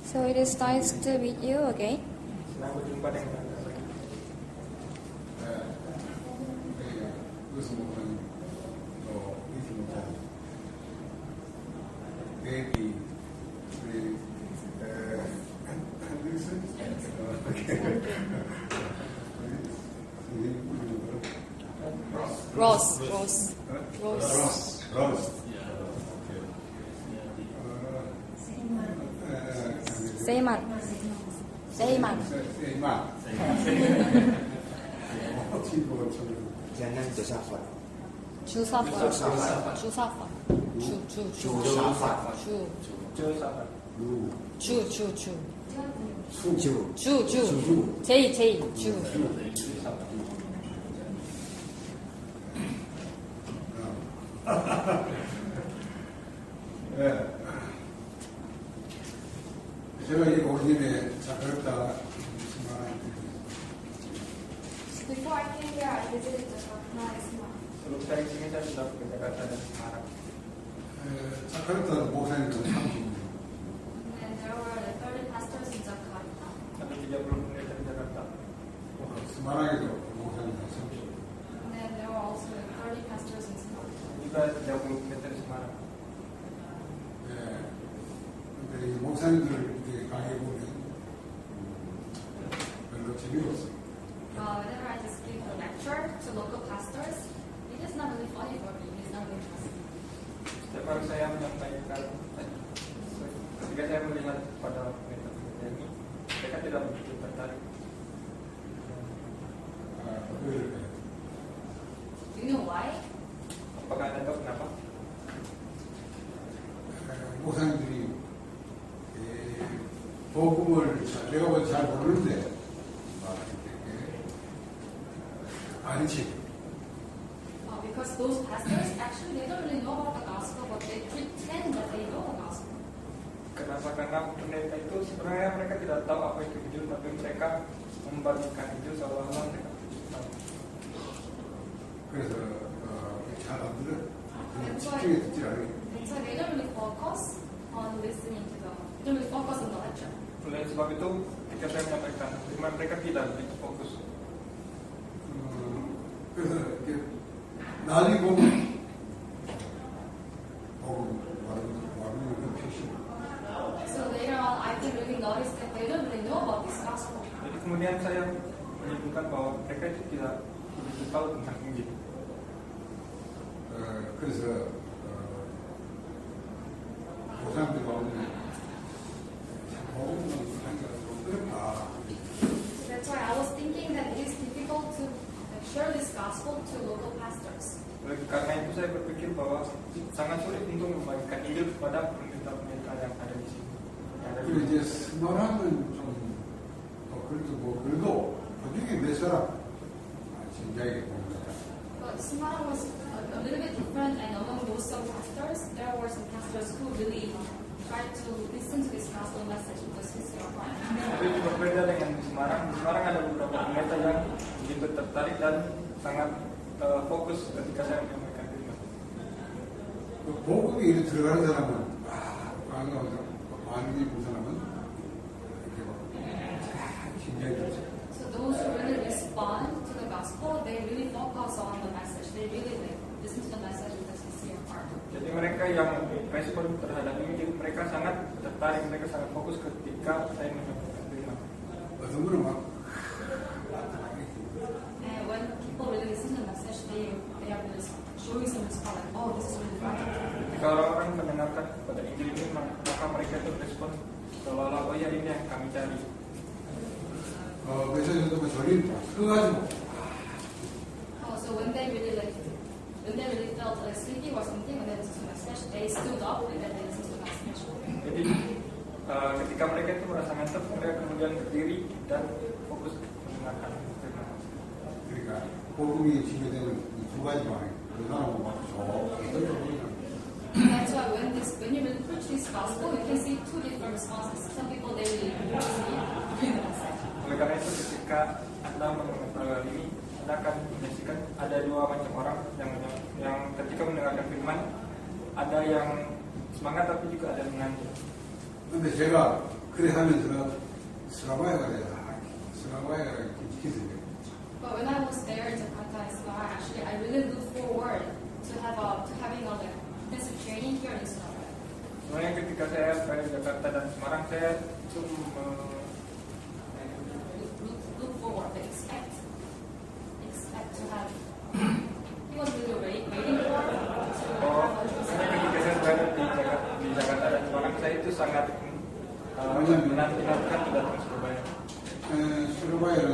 So it is nice to meet you again. Senang berjumpa dengan Anda. 여기서 보면 또 잊지 못할 베이비 우리 핸드슨 Rose. Seiman. Jangan Josafat. Jusafa. J. 제가 이 오리진에 자카르타 Before I came here, I visited Jakarta as well. Sebelum saya ke sini saya sudah ke Jakarta dan Semarang. 자카르타 목사님들 30분 And there were 30 pastors in Jakarta. Ada 30 menit dari Jakarta. 스마랑에도 목사님 30분 And then there were also 30 pastors in Semarang. Juga 30 menit dari Semarang. 근데 이 목사님들 이렇게 강의 보면 별로 재미가 없어요. Whenever I just give a lecture to local pastors, it is not really funny for me. It's not really interesting. Setiap kali saya menyampaikan, ketika saya melihat pada pendeta ini, mereka tidak begitu tertarik. 왜 그럴까요? Do you know why? Apakah Anda tahu kenapa? 목사님들이 복음을 내가 봐도 잘 모르는데 막 이렇게 아니지. Because those pastors actually they don't really know about the gospel, but they pretend that they know the gospel. Kenapa? Karena pendeta itu sebenarnya mereka tidak tahu apa itu Injil, tapi mereka membagikan Injil seolah-olah mereka tahu. 그래서 사람들은 그냥 집중해 듣지 않아요. And so they don't really focus on listening to the, they don't really focus on the lecture. Oleh sebab itu, ketika saya menyampaikan firman, mereka tidak begitu fokus. 그래서 이렇게 나중에 보면 말하는 표시. So later on, I can really notice that they don't really know about this gospel. Jadi kemudian saya menyebutkan bahwa mereka itu tidak begitu tahu tentang Injil. 그래서 목사님들 가운데 복음을 하기가 좀 어렵다. That's why I was thinking that it is difficult to share this gospel to local pastors. Oleh karena itu saya berpikir bahwa sangat sulit untuk membagikan Injil kepada pendeta-pendeta yang ada di sini. 그리고 이제 스마랑은 좀 그래도 그래도 그중에 몇 사람 진작에 봅니다. But Semarang was a little bit different, and among those some pastors, there were some pastors who really tried to listen to this gospel message with a sincere heart. Tapi itu berbeda dengan di Semarang. Di Semarang ada beberapa pendeta yang begitu tertarik dan sangat fokus ketika saya menyampaikan firman. 복음이 이렇게 들어가는 사람은 많이 본 사람은 이렇게 막 신기하게 들죠. So those who really respond to the gospel, they really focus on the message. They really listen to the message with a sincere heart. Jadi mereka yang respon terhadap Injil, mereka sangat tertarik, mereka sangat fokus ketika saya menyampaikan firman. 어떤 분은 막 And when people really listen to the message, they are really showing some respect, like, oh, this is really right. Jika orang-orang mendengarkan pada Injil ini, maka mereka itu respon seolah-olah, oh ya ini yang kami cari. 그래서 저도 저리 서가지고 Oh, so when they really felt like sleepy or something, when they listened to the message, they stood up and then they listened to the message. Jadi ketika mereka itu merasa ngantuk, mereka kemudian berdiri dan fokus mendengarkan firman. 그러니까 복음이 지배되는 두 가지 방향. 그 사람은 막 That's why when you really preach this gospel, you can see two different responses. Some people they really receive the message. Oleh karena itu ketika Anda mendengar ini, Anda akan menyaksikan ada dua macam orang yang ketika mendengarkan firman, ada yang semangat tapi juga ada yang mengantuk. 근데 제가 그 그래 하면서 스라바야가 돼서 스라바야가 기술이에요. But when I was there in Jakarta and Semarang, actually, I really look forward to having a like intensive training here in Surabaya. Sebenarnya ketika saya ke Jakarta dan Semarang, saya cuma Look forward, but expect to have. He was really waiting for sebenarnya ketika saya berada di Jakarta dan Semarang, saya itu sangat menantikan untuk datang ke Surabaya. 스라바야는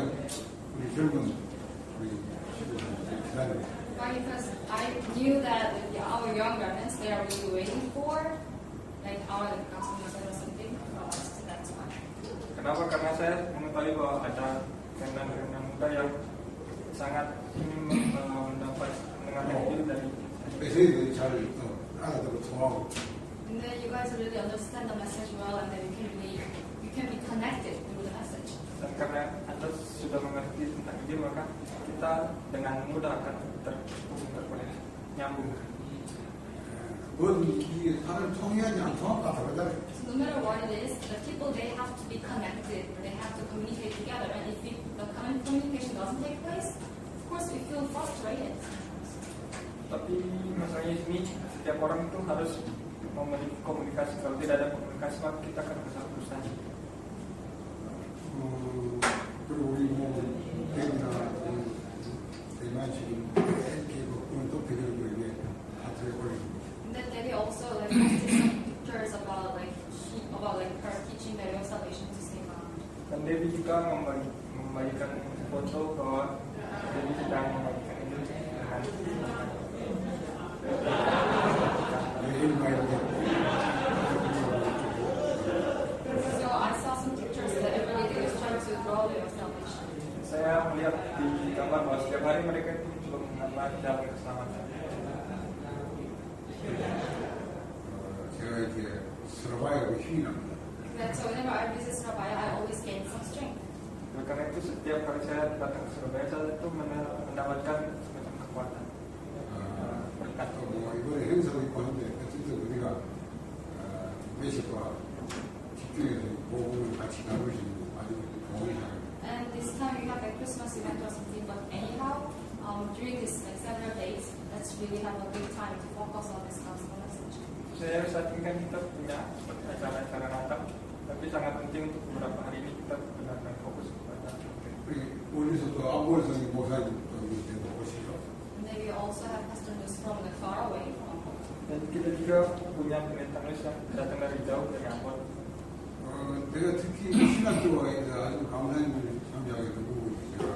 우리 젊은 우리 시민들 기다려요. Why? Because I knew that our young parents, they are really waiting for like our customers or something for us. So that's why. Kenapa? Karena saya mengetahui bahwa ada rekan-rekan muda yang sangat ingin mendengarkan diri dari 메시지를 잘 알아듣고 통하고 And then you guys really understand the message well, and then you can be connected through the message. dan karena Anda sudah mengerti tentang ini, maka kita dengan mudah akan terkoneksi, nyambung. 모든 이 산을 통해야지 안 통합니다. 다르잖아요. So no matter what it is, the people, they have to be connected, they have to communicate together, and if the communication doesn't take place, of course we feel frustrated. Tapi masalahnya di sini setiap orang itu harus memiliki komunikasi. Kalau tidak ada komunikasi, maka kita akan sangat frustasi. 그리고 우리 뭐 대구나 대만 지금 이렇게 그건 또 배경을 이게 하트에 걸리고. And then Debbie also like posted some pictures about like her teaching the salvation to save Dan Debbie juga membagikan foto bahwa Debbie sedang membagikan itu dengan So I saw some pictures that every day was trying to grow their salvation. saya melihat di gambar bahwa setiap hari mereka itu mencoba mengenal jalan keselamatan. 제가 이렇게 스라바야가 힘이 납니다. So whenever I visit Surabaya, I always gain some strength. Oleh karena itu setiap kali saya datang ke Surabaya, saya itu mendapatkan semacam kekuatan. berkat. 뭐 이번에 행사도 있고 하는데 어쨌든 우리가 메시과 집중해서 복음을 같이 나눌 수 있는 아주 좋은 시간. And this time we have a Christmas event or something, but anyhow, during this like several days, let's really have a good time to focus on this gospel message. Saya saat ini kan kita punya acara-acara Natal, tapi sangat penting untuk beberapa hari ini kita benar-benar fokus kepada 우리 멀리서도 안보에서 목사님도 되고 오시죠. And then we also have Pastor News from the far away from home. dan kita juga punya pendeta Nus yang datang dari jauh dari Ambon. 내가 특히 신학교에 아주 강사님들 참여하게 되고 제가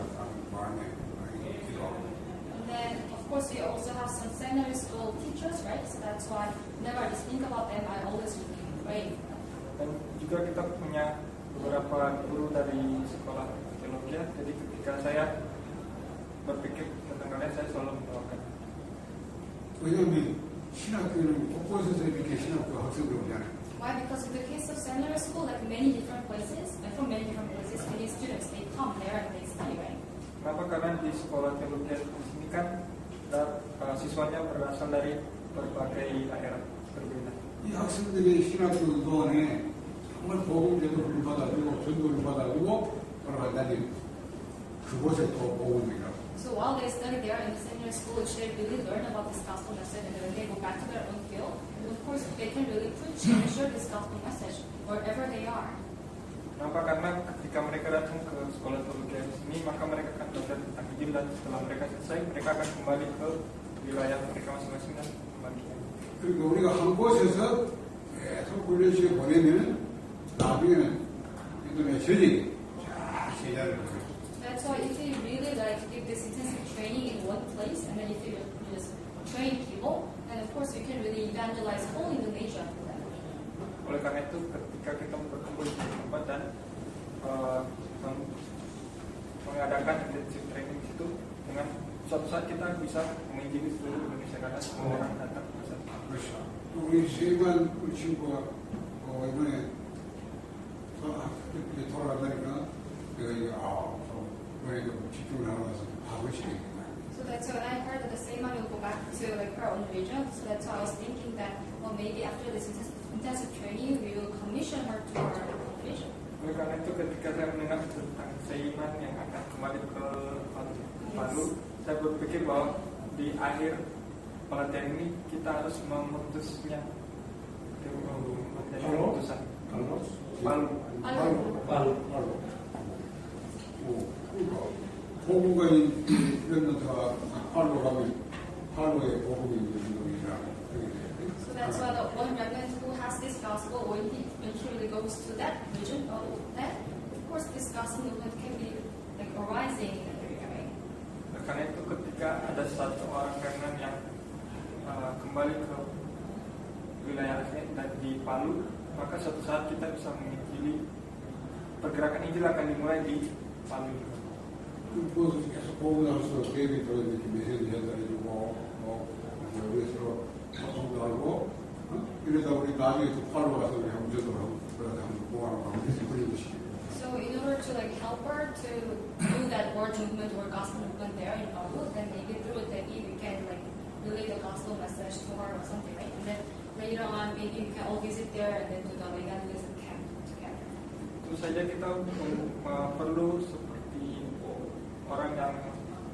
마음에 많이 기도하고. And then, of course, we also have some seminary school teachers, right? So that's why whenever I just think about them, I always really pray. Dan juga kita punya beberapa guru dari sekolah teologi. Jadi ketika saya berpikir tentang kalian, saya selalu mendoakan. 왜냐하면 신학교는 곳곳에서 이렇게 신학교 학생들 오잖아요. Why? Because in the case of seminary school, like many different places, and from many different places, many students, they come there and they study, right? Kenapa? Karena di sekolah teologi di sini kan siswanya berasal dari berbagai daerah berbeda. 이 학생들의 신학교 동안에 정말 복음제도를 받아주고 전도를 받아주고 돌아간다니 그곳에 또 복음이라고. So while they study there in the seminary school, they really learn about this gospel message, and then when they go back to their own field, of course, they can really preach and share this gospel message wherever they are. Kenapa? Karena ketika mereka datang ke sekolah teologi di sini, maka mereka akan belajar tentang Injil, dan setelah mereka selesai, mereka akan kembali ke wilayah mereka masing-masing dan kembali. 그러니까 우리가 한 곳에서 계속 훈련시켜 보내면 나중에는 이들의 전역이 쫙 제자를 거예요. That's why if you really like give this intensive training in one place, and then if you just train people, then of course you can really evangelize whole Indonesia for them. Oleh karena itu, ketika kita berkumpul di tempat dan mengadakan intensive training itu, dengan suatu saat kita bisa menginjili seluruh Indonesia karena semua orang datang ke sana. 그렇죠. 또 우리 세관 우리 친구가 이번에 학교 돌아가니까 내가 이게 이번에 좀 집중을 하고 나서 밥을 시키겠구나. So that's when I heard that the same one will go back to like her own region. So that's why I was thinking that maybe after this intensive training, we will commission her to our region. Oleh karena itu ketika saya mendengar tentang Seiman yang akan kembali ke Palu, saya berpikir bahwa di akhir pelatihan ini kita harus memutusnya menjadi keputusan. Palu. 보고가 이런 다 팔로 가면 팔로에 보고가 있는 놈이라. So that's why the one remnant who has this gospel, when he eventually goes to that region, then of course this gospel movement can be like arising in that area, right? Karena itu ketika ada satu orang remnant yang kembali ke wilayah asli dan di Palu, maka suatu saat kita bisa mengikuti pergerakan Injil akan dimulai di Palu. 그것을 계속 보고 나서 계획이 들어있는 메시지 전달해주고 우리 서로 소통도 하고 이러다 우리 나중에 또 팔로 가서 우리 한번 저도 한번 모아놓고 한번 그런 것이. So in order to like help her to do that word movement or gospel movement there in Palu, then maybe through Debbie we can like relay the gospel message to her or something, right? And then later on maybe we can all visit there and then do the evangelism camp together. Tentu saja kita perlu seperti orang yang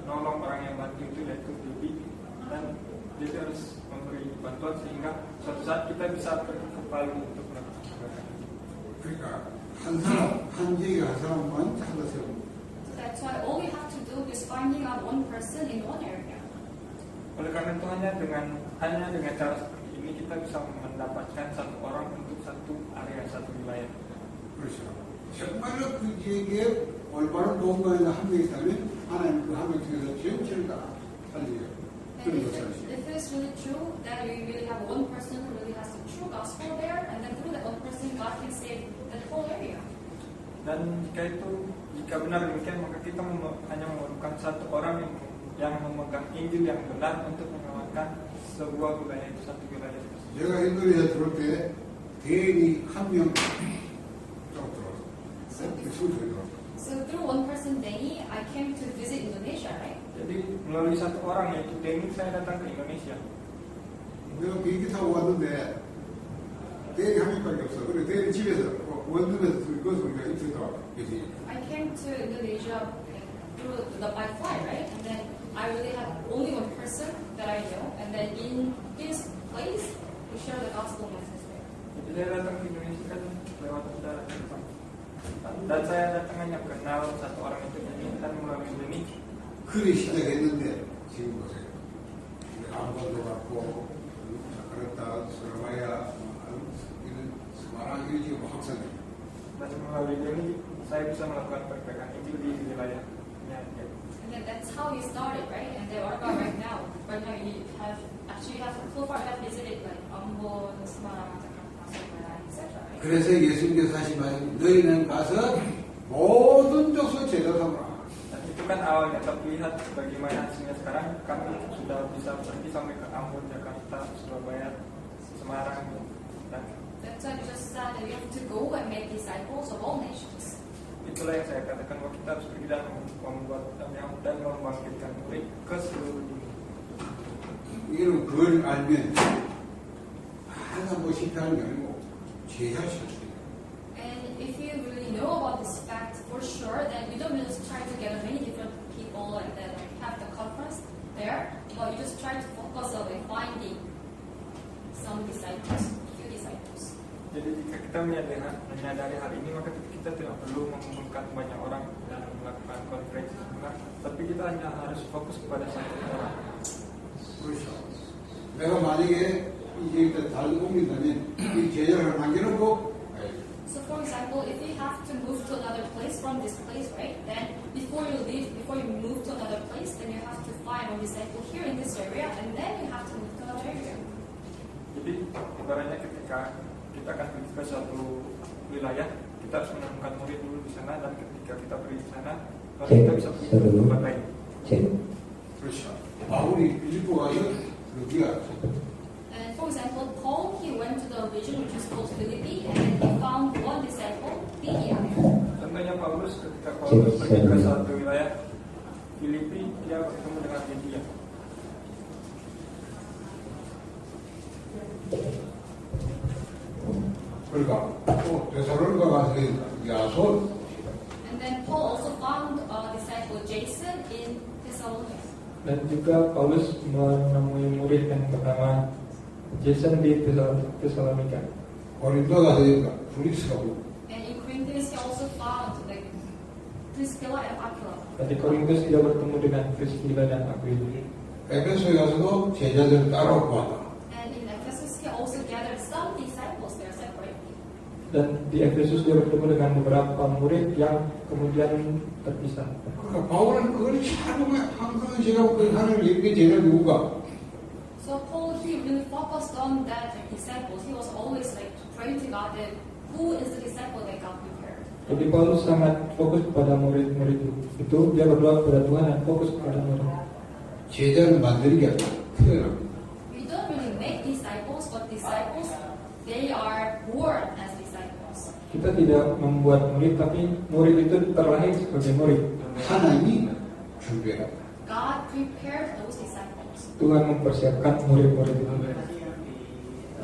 menolong, orang yang bantu itu yaitu Debbie, dan dia harus memberi bantuan sehingga suatu saat kita bisa pergi ke Palu untuk melakukan. 그러니까 한 사람 한 지역에 한 사람만 찾아서. So that's why all we have to do is finding out one person in one area. Oleh karena itu hanya dengan cara seperti ini kita bisa mendapatkan satu orang untuk satu area, satu wilayah. 그렇죠. 정말로 그 지역에 올바른 동거에는 한 명이 있다면 하나님 그 한 명 중에서 전체를 다 살리게요. And if it's really true that we really have one person who really has the true gospel there, and then through that one person God can save that whole area. Dan jika benar demikian, maka kita hanya memerlukan satu orang yang memegang Injil yang benar untuk menyelamatkan sebuah wilayah itu, satu wilayah itu. 제가 인도네시아 들어올 때 대인이 한 명 쭉 들어왔어요. So through one person, Denny, I came to visit Indonesia, right? Jadi melalui satu orang yaitu Denny saya datang ke Indonesia. 내가 비행기 타고 왔는데 대인이 한 명밖에 없어. 그래 대인 집에서 원룸에서 그것을 우리가 인터뷰 계시. I came to Indonesia through by flight, right? And then I really have only one person that I know, and then in his place, we share the gospel message there. Jadi saya datang ke Indonesia kan lewat udara terbang. Dan saya datang hanya kenal satu orang itu dan melalui Denny. 그리 시작했는데 지금 보세요. 아무것도 갖고 자카르타, 수라바야 이런 semarang ini 지금 확산해. Dan melalui Denny saya bisa melakukan pergerakan Injil di wilayahnya. And then that's how we started, right? And then what about right now? Right now you have so far have visited like Ambon, Semarang, Jakarta, etc. Right? 그래서 예수님께서 하신 말씀 너희는 가서 모든 족속 제자 삼으라. Dan itu kan awalnya, tapi lihat bagaimana hasilnya sekarang. Kami sudah bisa pergi sampai ke Ambon, Jakarta, Surabaya, Semarang, dan That's why you just said that we have to go and make disciples of all nations. itulah yang saya katakan bahwa kita harus pergi dan membuat dan membangkitkan murid ke seluruh dunia. 이런 그걸 알면 하나 뭐 실패하는 게 아니고 제자시켜야 돼요. And if you really know about this fact for sure, then you don't just try to gather many different people and then like have the conference there, but you just try to focus on like finding some disciples, few disciples. Jadi jika kita menyadari hal ini, maka kita tidak perlu mengumpulkan banyak orang dan melakukan konferensi sebentar, tapi kita hanya harus fokus kepada satu orang. 그렇죠. 내가 만약에 이제 다른 옮긴다면 이 제자를 남겨놓고. So for example, if you have to move to another place from this place, right? Then before you move to another place, then you have to find one disciple here in this area, and then you have to move to another area. Jadi ibaratnya ketika kita akan pergi ke suatu wilayah, kita harus menemukan murid dulu di sana, dan ketika kita pergi di sana, baru kita bisa pergi ke tempat lain. 그렇죠. 바울이 빌립보 가서 여기가. And for example, Paul, he went to the region which is called Philippi, and then he found one disciple, Lydia. Contohnya Paulus, ketika Paulus pergi ke suatu wilayah Filipi, dia bertemu dengan Lydia. 그러니까 또 데살로니가 가서 야손. And then Paul also found a disciple Jason in Thessalonica. Dan juga Paulus menemui murid yang bernama Jason di Tesalonika. 고린도 가서 브리스가고. And in Corinthians he also found like Priscilla and Aquila. Dan di Korintus dia bertemu dengan Priscilla dan Aquila. 에베소에 가서도 제자들을 따라오고 왔다. And in Ephesus he also gathered some disciples there separately. Dan di Efesus dia bertemu dengan beberapa murid yang kemudian terpisah. 그러니까 바울은 그걸 잘 보면 항상 제가 그 하나님을 이렇게 제자 누구가 So Paul he really focused on that disciples. He was always like praying to God that who is the disciple that God prepared. Jadi Paulus sangat fokus pada murid-murid itu. Dia berdoa kepada Tuhan dan fokus kepada murid. 제자를 만드는 게 아니라 태어납니다. We don't really make disciples, but disciples they are born as disciples. Kita tidak membuat murid, tapi murid itu terlahir sebagai murid. 하나님이 준비해라. God prepared those disciples. Tuhan mempersiapkan murid-murid itu.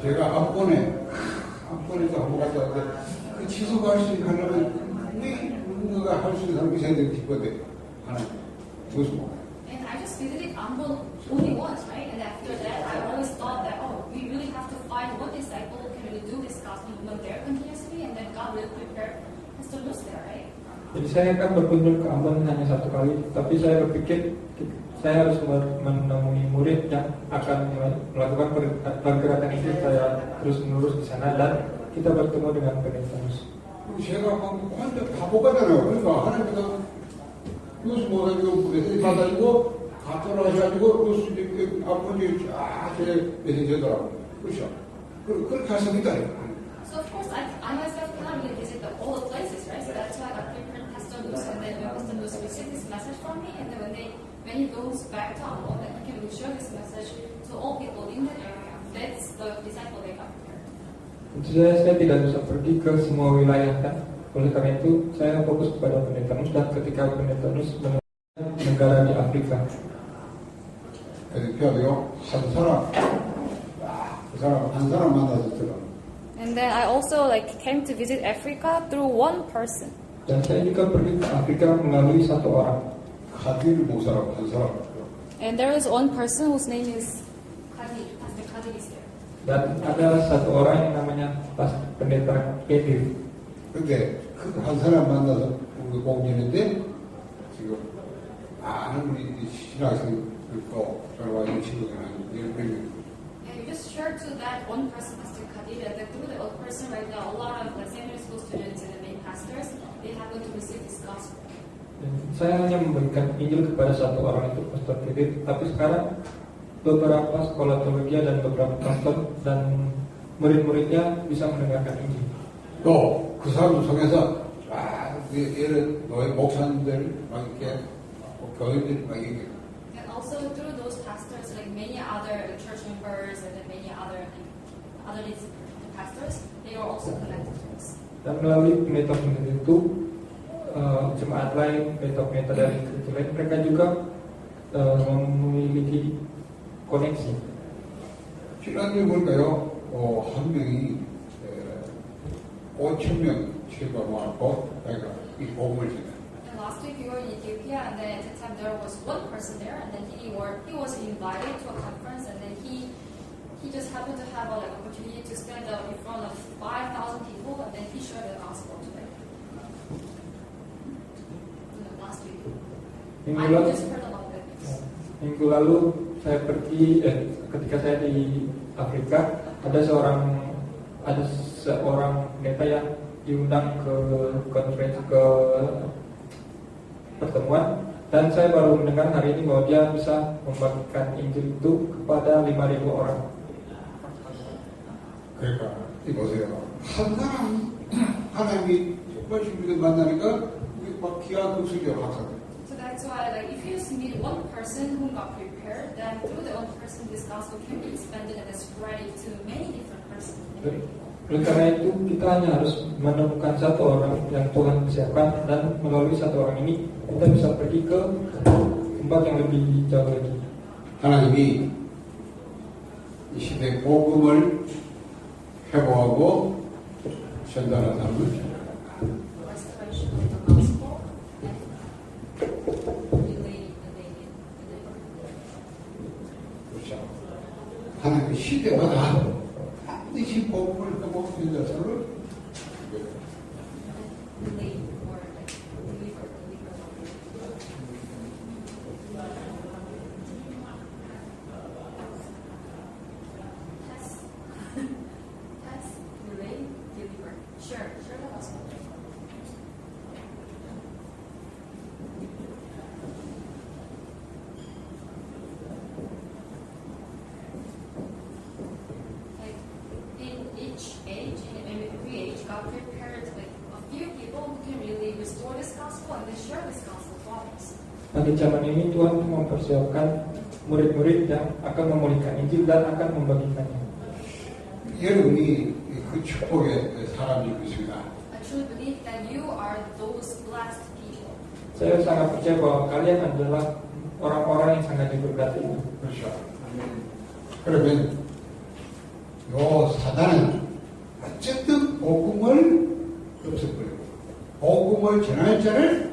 제가 앞번에도 한번 갔다 왔는데 그 지소가 할 수 있는 하려면 누군가가 할 수 있는 사람이 있어야 되는 기껏해 하나님 무슨 뭐 And I just visited Ambon only once, right? And after that, I always thought that, oh, we really have to find one disciple who can really do this gospel movement there continuously, and then God will prepare us to lose there, right? Jadi saya kan berkunjung ke Ambon hanya satu kali, tapi saya berpikir saya harus menemui murid yang akan melakukan pergerakan itu. Saya terus menerus di sana dan kita bertemu dengan Penetanus. 제가 완전 바보가잖아요. 그러니까 하나님께서 이것을 못하고 메시지 받아가지고 갖도록 하셔가지고 그것을 아버지 쫙 메시지 되더라고요. 그렇죠? 그렇게 할 수 있다니까. So of course, I myself cannot really visit all the places, right? So that's why I prepared Pastor Luz, and then when Pastor Luz received this message from me, and then when he goes back to Ambon, then he can really share this message to all people in that area. That's the disciple they got prepared. Tentu saja saya tidak bisa pergi ke semua wilayah kan. Oleh karena itu saya fokus kepada Penetanus dan ketika Penetanus menemukan negara di Afrika. 에디피아도요 한 사람 만나서 들어. And then I also like came to visit Africa through one person. Dan saya juga pergi ke Afrika melalui satu orang. 카디를 목사라고 한 사람. And there is one person whose name is Kadir, Pastor Kadir is there. Dan ada satu orang yang namanya Pendeta Kadir. 근데 그 한 사람 만나서 우리 공연인데 지금 많은 우리 신학생들도 저와 이 친구들은 이런 And you just share to that one person, Pastor Kadir, that through the other person right now, a lot of the seminary school students and the main pastors, they happen to receive this gospel. Dan saya hanya memberikan Injil kepada satu orang itu, Pastor Kadir. Tapi sekarang beberapa sekolah teologi dan beberapa pastor dan murid-muridnya bisa mendengarkan Injil. 또 그 사람들 통해서 예를 너희 목사님들 막 이렇게 교인들이 막 이렇게 And also through those pastors, like many other church members and then many other pastors, they are also connected to us. Dan melalui pendeta-pendeta itu, jemaat lain, pendeta-pendeta dari gereja lain, mereka juga memiliki koneksi. 지난주에 보니까요 한 명이 5,000명 체가 많고 그러니까 이 복음을 전해. And last week we were in Ethiopia, and then at the time there was one person there, and then he was invited to a conference, and then he just happened to have an opportunity to stand up in front of 5,000 people, and then he shared the gospel to them. Last week, I just heard about that. Minggu lalu saya pergi, ketika saya di Afrika, ada seorang pendeta yang diundang ke konferensi, ke pertemuan, dan saya baru mendengar hari ini bahwa dia bisa membagikan Injil itu kepada 5.000 orang. 그러니까 이보세요. 한 사람 하나님이 정말 준비를 만나니까 이게 막 기하급수적으로 확산돼. So that's why, like, if you just meet one person who got prepared, then through the one person, this gospel can be expanded and spread it to many different persons. Oleh karena itu kita hanya harus menemukan satu orang yang Tuhan siapkan, dan melalui satu orang ini kita bisa pergi ke tempat yang lebih jauh lagi. 하나님이 이 시대 복음을 회복하고 전달하는 사람을 시대마다 반드시 복음을 회복된 자들을 relate or like believer. Test, relate, deliver. Share the gospel. Like in each age, in every age, God prepared like a few people who can really restore this gospel and then share this gospel to others. Pada zaman ini Tuhan mempersiapkan murid-murid yang akan memulihkan Injil dan akan membagikannya. 여러분이 그 축복의 사람이고 있습니다. I truly believe that you are those blessed people. Saya sangat percaya bahwa kalian adalah orang-orang yang sangat diberkati itu. 그렇죠. 그러면 요 사단은 어쨌든 복음을 없애버리고 복음을 전할 자를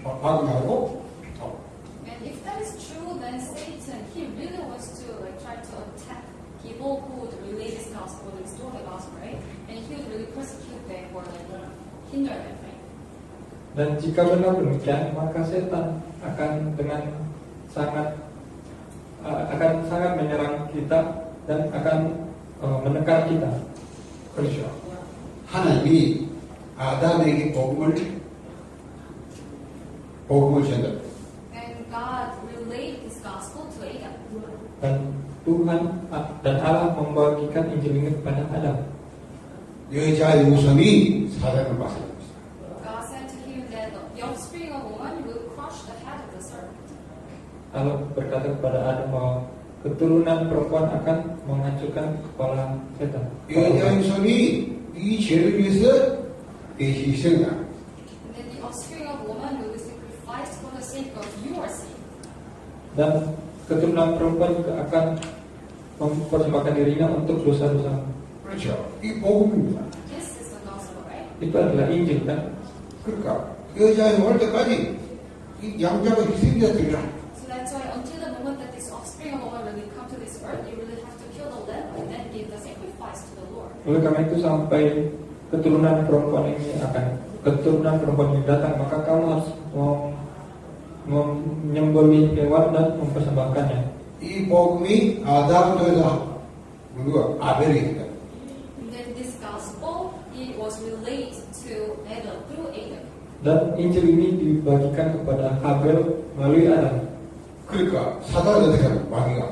박응하고 And if that is true, then Satan, he really wants to like try to attack people who would relay this gospel, restore the gospel, right? And he would really persecute them or like hinder them, right? Dan jika benar demikian, maka setan akan sangat menyerang kita dan akan menekan kita. 그렇죠. 하나님이 아담에게 복음을 전달. And God relayed this gospel to Adam. Dan Tuhan dan Allah membagikan Injil ini kepada Adam. 여자의 우선이 사단을 박살냈어요. God said to him that the offspring of woman will crush the head of the serpent. Allah berkata kepada Adam bahwa keturunan perempuan akan menghancurkan kepala setan. 여자의 우선이 이 죄를 위해서 희생이다. And then the offspring of woman will be sacrificed for the sake of your sin. Dan keturunan perempuan juga akan mempersembahkan dirinya untuk dosa-dosa. 그렇죠. 이 복음입니다. This is the gospel, right? Itu adalah Injil kan? 그러니까 여자의 올 때까지 이 양자가 희생자들이라. So that's why until the moment that this offspring of woman really come to this earth, you really have to kill the lamb and then give the sacrifice to the Lord. Oleh karena itu sampai keturunan perempuan ini datang, maka kamu harus menyembelih hewan dan mempersembahkannya. 이 복음이 아담에서 누가 아벨이 있다. And then this gospel, it was relayed to Adam through Adam. Dan Injil ini dibagikan kepada Habel melalui Adam. 그러니까 사단이 어떻게 하는 마귀가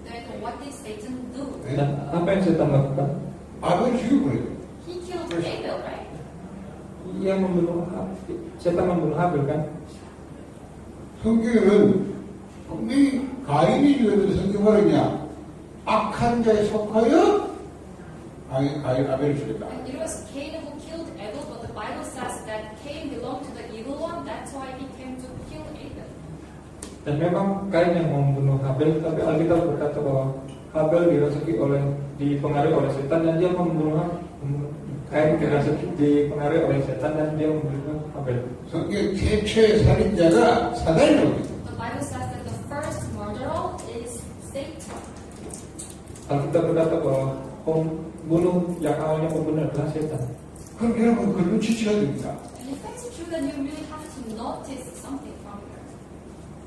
Then what did Satan do? Dan apa yang setan lakukan? 아벨을 죽여버려요. He killed Abel, right? Ia membunuh setan membunuh Habel kan? 성경에는 분명히 가인이 죽였는데 성경 말이냐 악한 자에 속하여 아벨을 죽였다. And it was Cain who killed Abel, but the Bible says that Cain belonged to the evil one. That's why he came to kill Abel. Dan memang Kain yang membunuh Habel, tapi Alkitab berkata bahwa Habel dipengaruhi oleh setan dan dia membunuh Kain dipengaruhi oleh setan dan dia membunuh Habel. 성경 최초의 살인자가 사단이라고 했어요. The Bible says that the first murderer is Satan. Alkitab berkata bahwa pembunuh yang awalnya pembunuh adalah setan. 그럼 여러분 그 눈치채야 됩니다. And if that's true, then you really have to notice something from here.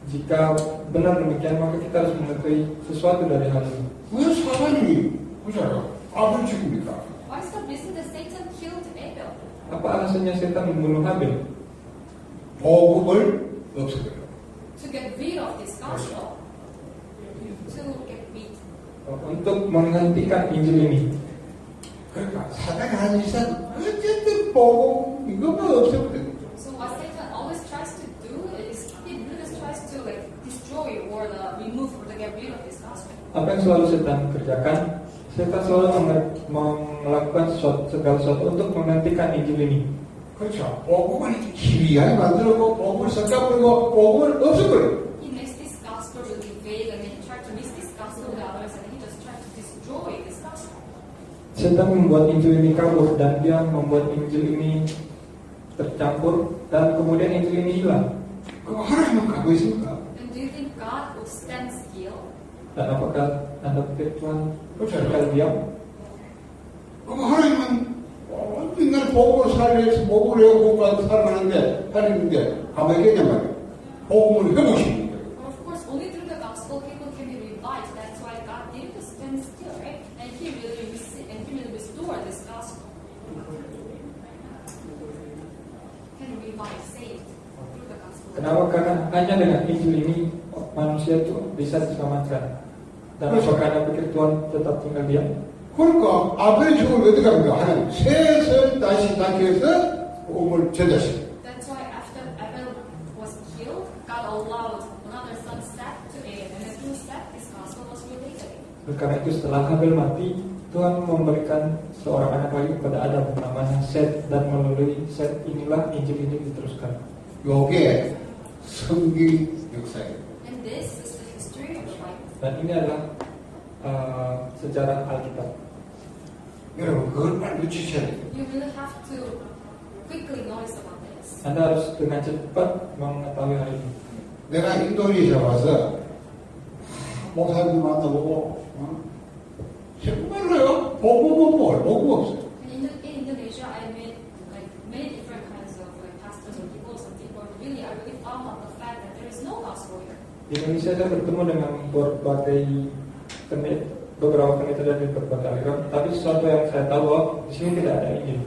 Jika benar demikian, maka kita harus mengetahui sesuatu dari hal ini. 왜 사단이 보잖아요. 아벨 죽입니까? Why is the reason that Satan killed Abel? Apa alasannya setan membunuh Habel? 복음을 없애버려. To get rid of this gospel. To get rid. Untuk menghentikan Injil ini. 그러니까 사단이 하는 짓은 어쨌든 복음 이것만 없애버려. So what Satan always tries to do is he really tries to like destroy or remove or to get rid of this gospel. Apa yang selalu setan kerjakan? Setan selalu melakukan segala sesuatu untuk menghentikan Injil ini. 그렇죠. 복음을 희미하게 만들고 복음을 섞어버리고 복음을 없애버려. He makes this gospel really vague and then he tries to mix this gospel with others and he just tries to destroy this gospel. Setan membuat Injil ini kabur dan dia membuat Injil ini tercampur dan kemudian Injil ini hilang. 그럼 하나님은 가고 있습니까? And do you think God will stand still? Dan apakah Anda pikir Tuhan Betul. tinggal diam? 그럼 하나님은 인간을 복음으로 살려서 복음을 회복하고 살아가는데 살리는데 가만히 있겠냐 말이야. 복음을 회복시키는 거예요. But of course, only through the gospel people can be revived. That's why God didn't just stand still, right? And He really restored this gospel. Can revive, saved through the gospel. Kenapa? Karena hanya dengan Injil ini manusia itu bisa diselamatkan. Dan apa karena pikir Tuhan tetap tinggal diam? 그러니까 아벨의 죽음을 어떻게 합니까? 하나님 셋을 다시 낳기 위해서 복음을 전달시켜요. That's why after Abel was killed, God allowed another son Seth to aid, and then through Seth, this gospel was related. Karena itu setelah Habel mati, Tuhan memberikan seorang anak lagi kepada Adam namanya Seth, dan melalui Seth inilah Injil ini diteruskan. 요게 성경 역사예요. And this is the history of the Bible. Dan ini adalah sejarah Alkitab. 여러분 그걸 빨리 놓치셔야 돼요. You really have to quickly notice about this. Anda harus dengan cepat mengetahui hal ini. 내가 인도네시아 와서 목사님 만나보고 정말로요 복음 없어요. And in Indonesia, I met like many different kinds of like pastors or people. Some people really, I really found out the fact that there is no gospel here. Di Indonesia saya bertemu dengan beberapa pendeta dari berbagai aliran, tapi sesuatu yang saya tahu bahwa di sini tidak ada Injil.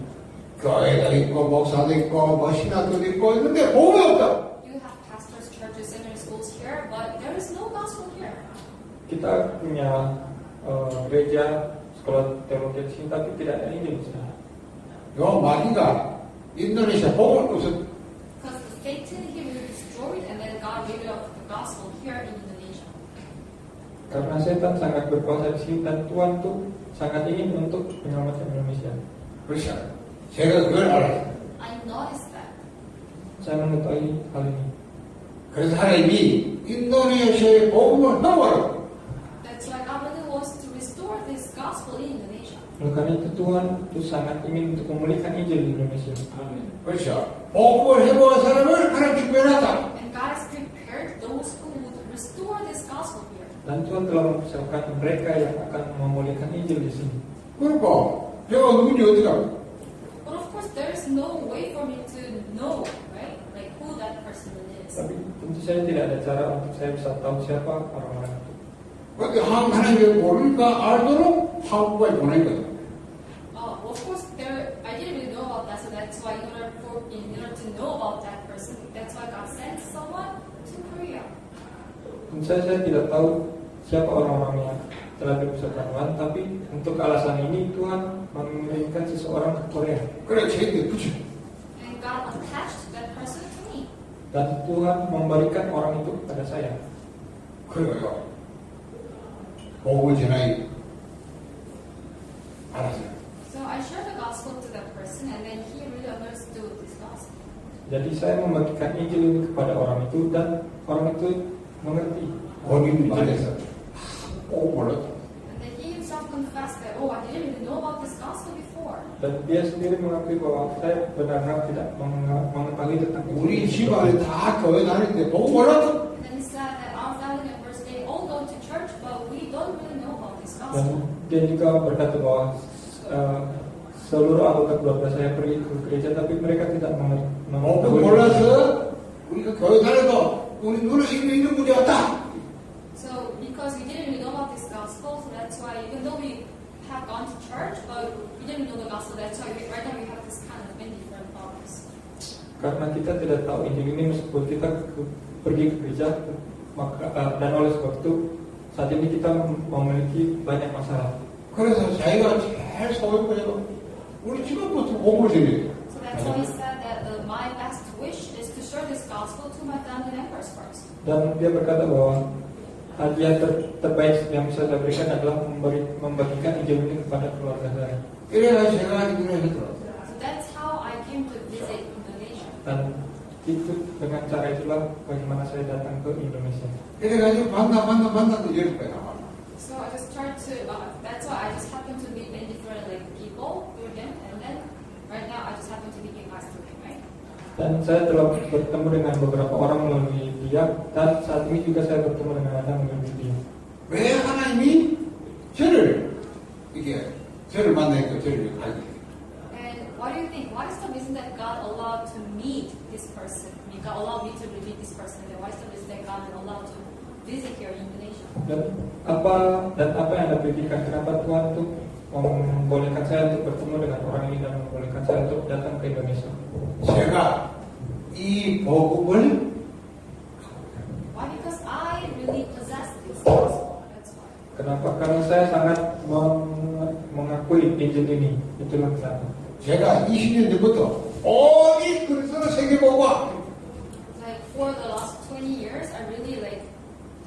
교회도 있고 목사도 있고 뭐 신학교도 있고 있는데 복음이 없다. You have pastors, churches, seminary schools here, but there is no gospel here. Kita punya gereja, sekolah teologi di sini, tapi tidak ada Injil di sana. 요 마귀가 인도네시아 복음을 없었다. Because Satan, he really destroyed, and then God gave up the gospel here in Indonesia. Karena setan sangat berkuasa di sini dan Tuhan tuh sangat ingin untuk menyelamatkan Indonesia. 그렇죠. 제가 그걸 알아요. I noticed that. Saya mengetahui hal ini. 그래서 하나님이 인도네시아의 복음을 회복하라고. That's why God really wants to restore this gospel in Indonesia. Oleh karena itu Tuhan tuh sangat ingin untuk memulihkan Injil di Indonesia. 그렇죠. 복음을 회복한 사람을 하나님 준비해놨다. And God has prepared those who would restore this gospel here. Dan Tuhan telah mempersiapkan mereka yang akan memulihkan Injil di sini. 그러니까 제가 누군지 어떻게 합니까? But of course, there is no way for me to know, right? Like who that person is. Tapi tentu saja tidak ada cara untuk saya bisa tahu siapa orang-orang itu. 근데 하나님의 모르니까 알도록 한국에 보낸 거예요. Of course, I didn't really know about that, so that's why in order to know about that person, that's why God sent someone to Korea. Tentu saja saya tidak tahu siapa orang-orang yang telah dipersiapkan Tuhan, tapi untuk alasan ini Tuhan mengirimkan seseorang ke Korea. 그래 저희들 붙여. And God attached that person to me. Dan Tuhan memberikan orang itu kepada saya. 그래요. 복음을 전하기 알았어요. So I shared the gospel to that person, and then he really understood this gospel. Jadi saya membagikan Injil ini kepada orang itu dan orang itu mengerti. 본인 말에서 꼭 몰랐다. And then he himself confessed that, I didn't really know about this gospel before. Dan dia sendiri mengakui bahwa saya benar-benar tidak mengetahui tentang 우리 Injil. 집안에 다 교회 다니는데 복음 몰랐다. And then he said that our family members, they all go to church, but we don't really know about this gospel. Dan dia juga berkata bahwa seluruh anggota keluarga saya pergi ke gereja, tapi mereka tidak 복음 mengetahui. 몰라서 우리가 교회 다녀도 우리 눈에 있는 분이 왔다. So because we didn't really know about this gospel, so that's why even though we have gone to church, but we didn't know the gospel, that's why right now we have this kind of many different problems. Karena kita tidak tahu Injil ini, meskipun kita pergi ke gereja, maka dan oleh sebab itu saat ini kita memiliki banyak masalah. 그래서 자기가 제일 소원거리가 우리 집안부터 복음을 전해요. So that's why he said that my best wish is to share this gospel to my family members first. Dan dia berkata bahwa hadiah terbaik yang bisa saya berikan adalah membagikan Injil ini kepada keluarga saya. 이래가 제가 이걸 했더라고요. So that's how I came to visit Indonesia. Dan itu dengan cara itulah bagaimana saya datang ke Indonesia. 이래가지고 만나도 열배 나와. So I just tried to, that's why I just happened to meet many different like people through them, and then right now I just happen to be in class through them, right? Dan saya telah bertemu dengan beberapa orang melalui dia, dan saat ini juga saya bertemu dengan Anda melalui dia. 왜 하나님이 저를 만나니까 저를 가게 돼요. And what do you think? What is the reason that God allowed to meet this person? I mean, God allowed me to meet this person. And what is the reason that God allowed to visit here in Indonesia? Dan apa yang Anda pikirkan kenapa Tuhan tuh membolehkan saya untuk bertemu dengan orang ini dan membolehkan saya untuk datang ke Indonesia? 제가 이 복음을 Why? Because I really possess this gospel. That's why. Kenapa? Karena saya sangat mengakui Injil ini. Itulah kenapa. 제가 20년 전부터 어디 그리스도를 새겨보고 Like for the last 20 years,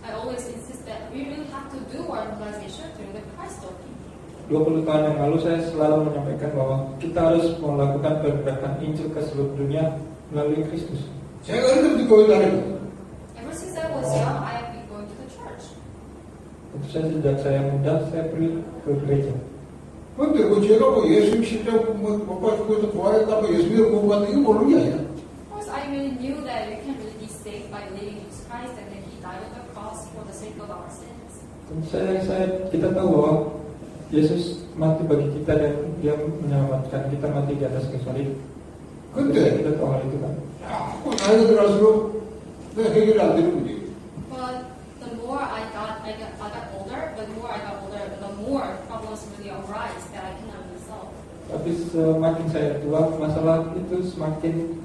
I always insist that we really have to do our evangelization through the Christ working. 20 tahun yang lalu saya selalu menyampaikan bahwa kita harus melakukan pergerakan Injil ke seluruh dunia melalui Kristus. 제가 어릴 때부터 교회 다녔거든요. Ever since I was young, I have been going to the church. Tentu saja sejak saya muda saya pergi ke gereja. 근데 제가 예수님 십자가 못 받고 해서 부활했다고 예수님을 구원받는 이거 모르는 게 아니야. Of course, I really knew that we can really be saved by believing in Jesus Christ and that He died on the cross for the sake of our sins. Tentu saja kita tahu bahwa Yesus mati bagi kita dan Dia menyelamatkan kita mati di atas kayu salib. 근데 Kita tahu hal itu kan. 자꾸 나이가 들어갈수록 내가 해결이 안 되는 거지. But the more I got older, the more problems really arise that I cannot resolve. Tapi semakin saya tua, masalah itu semakin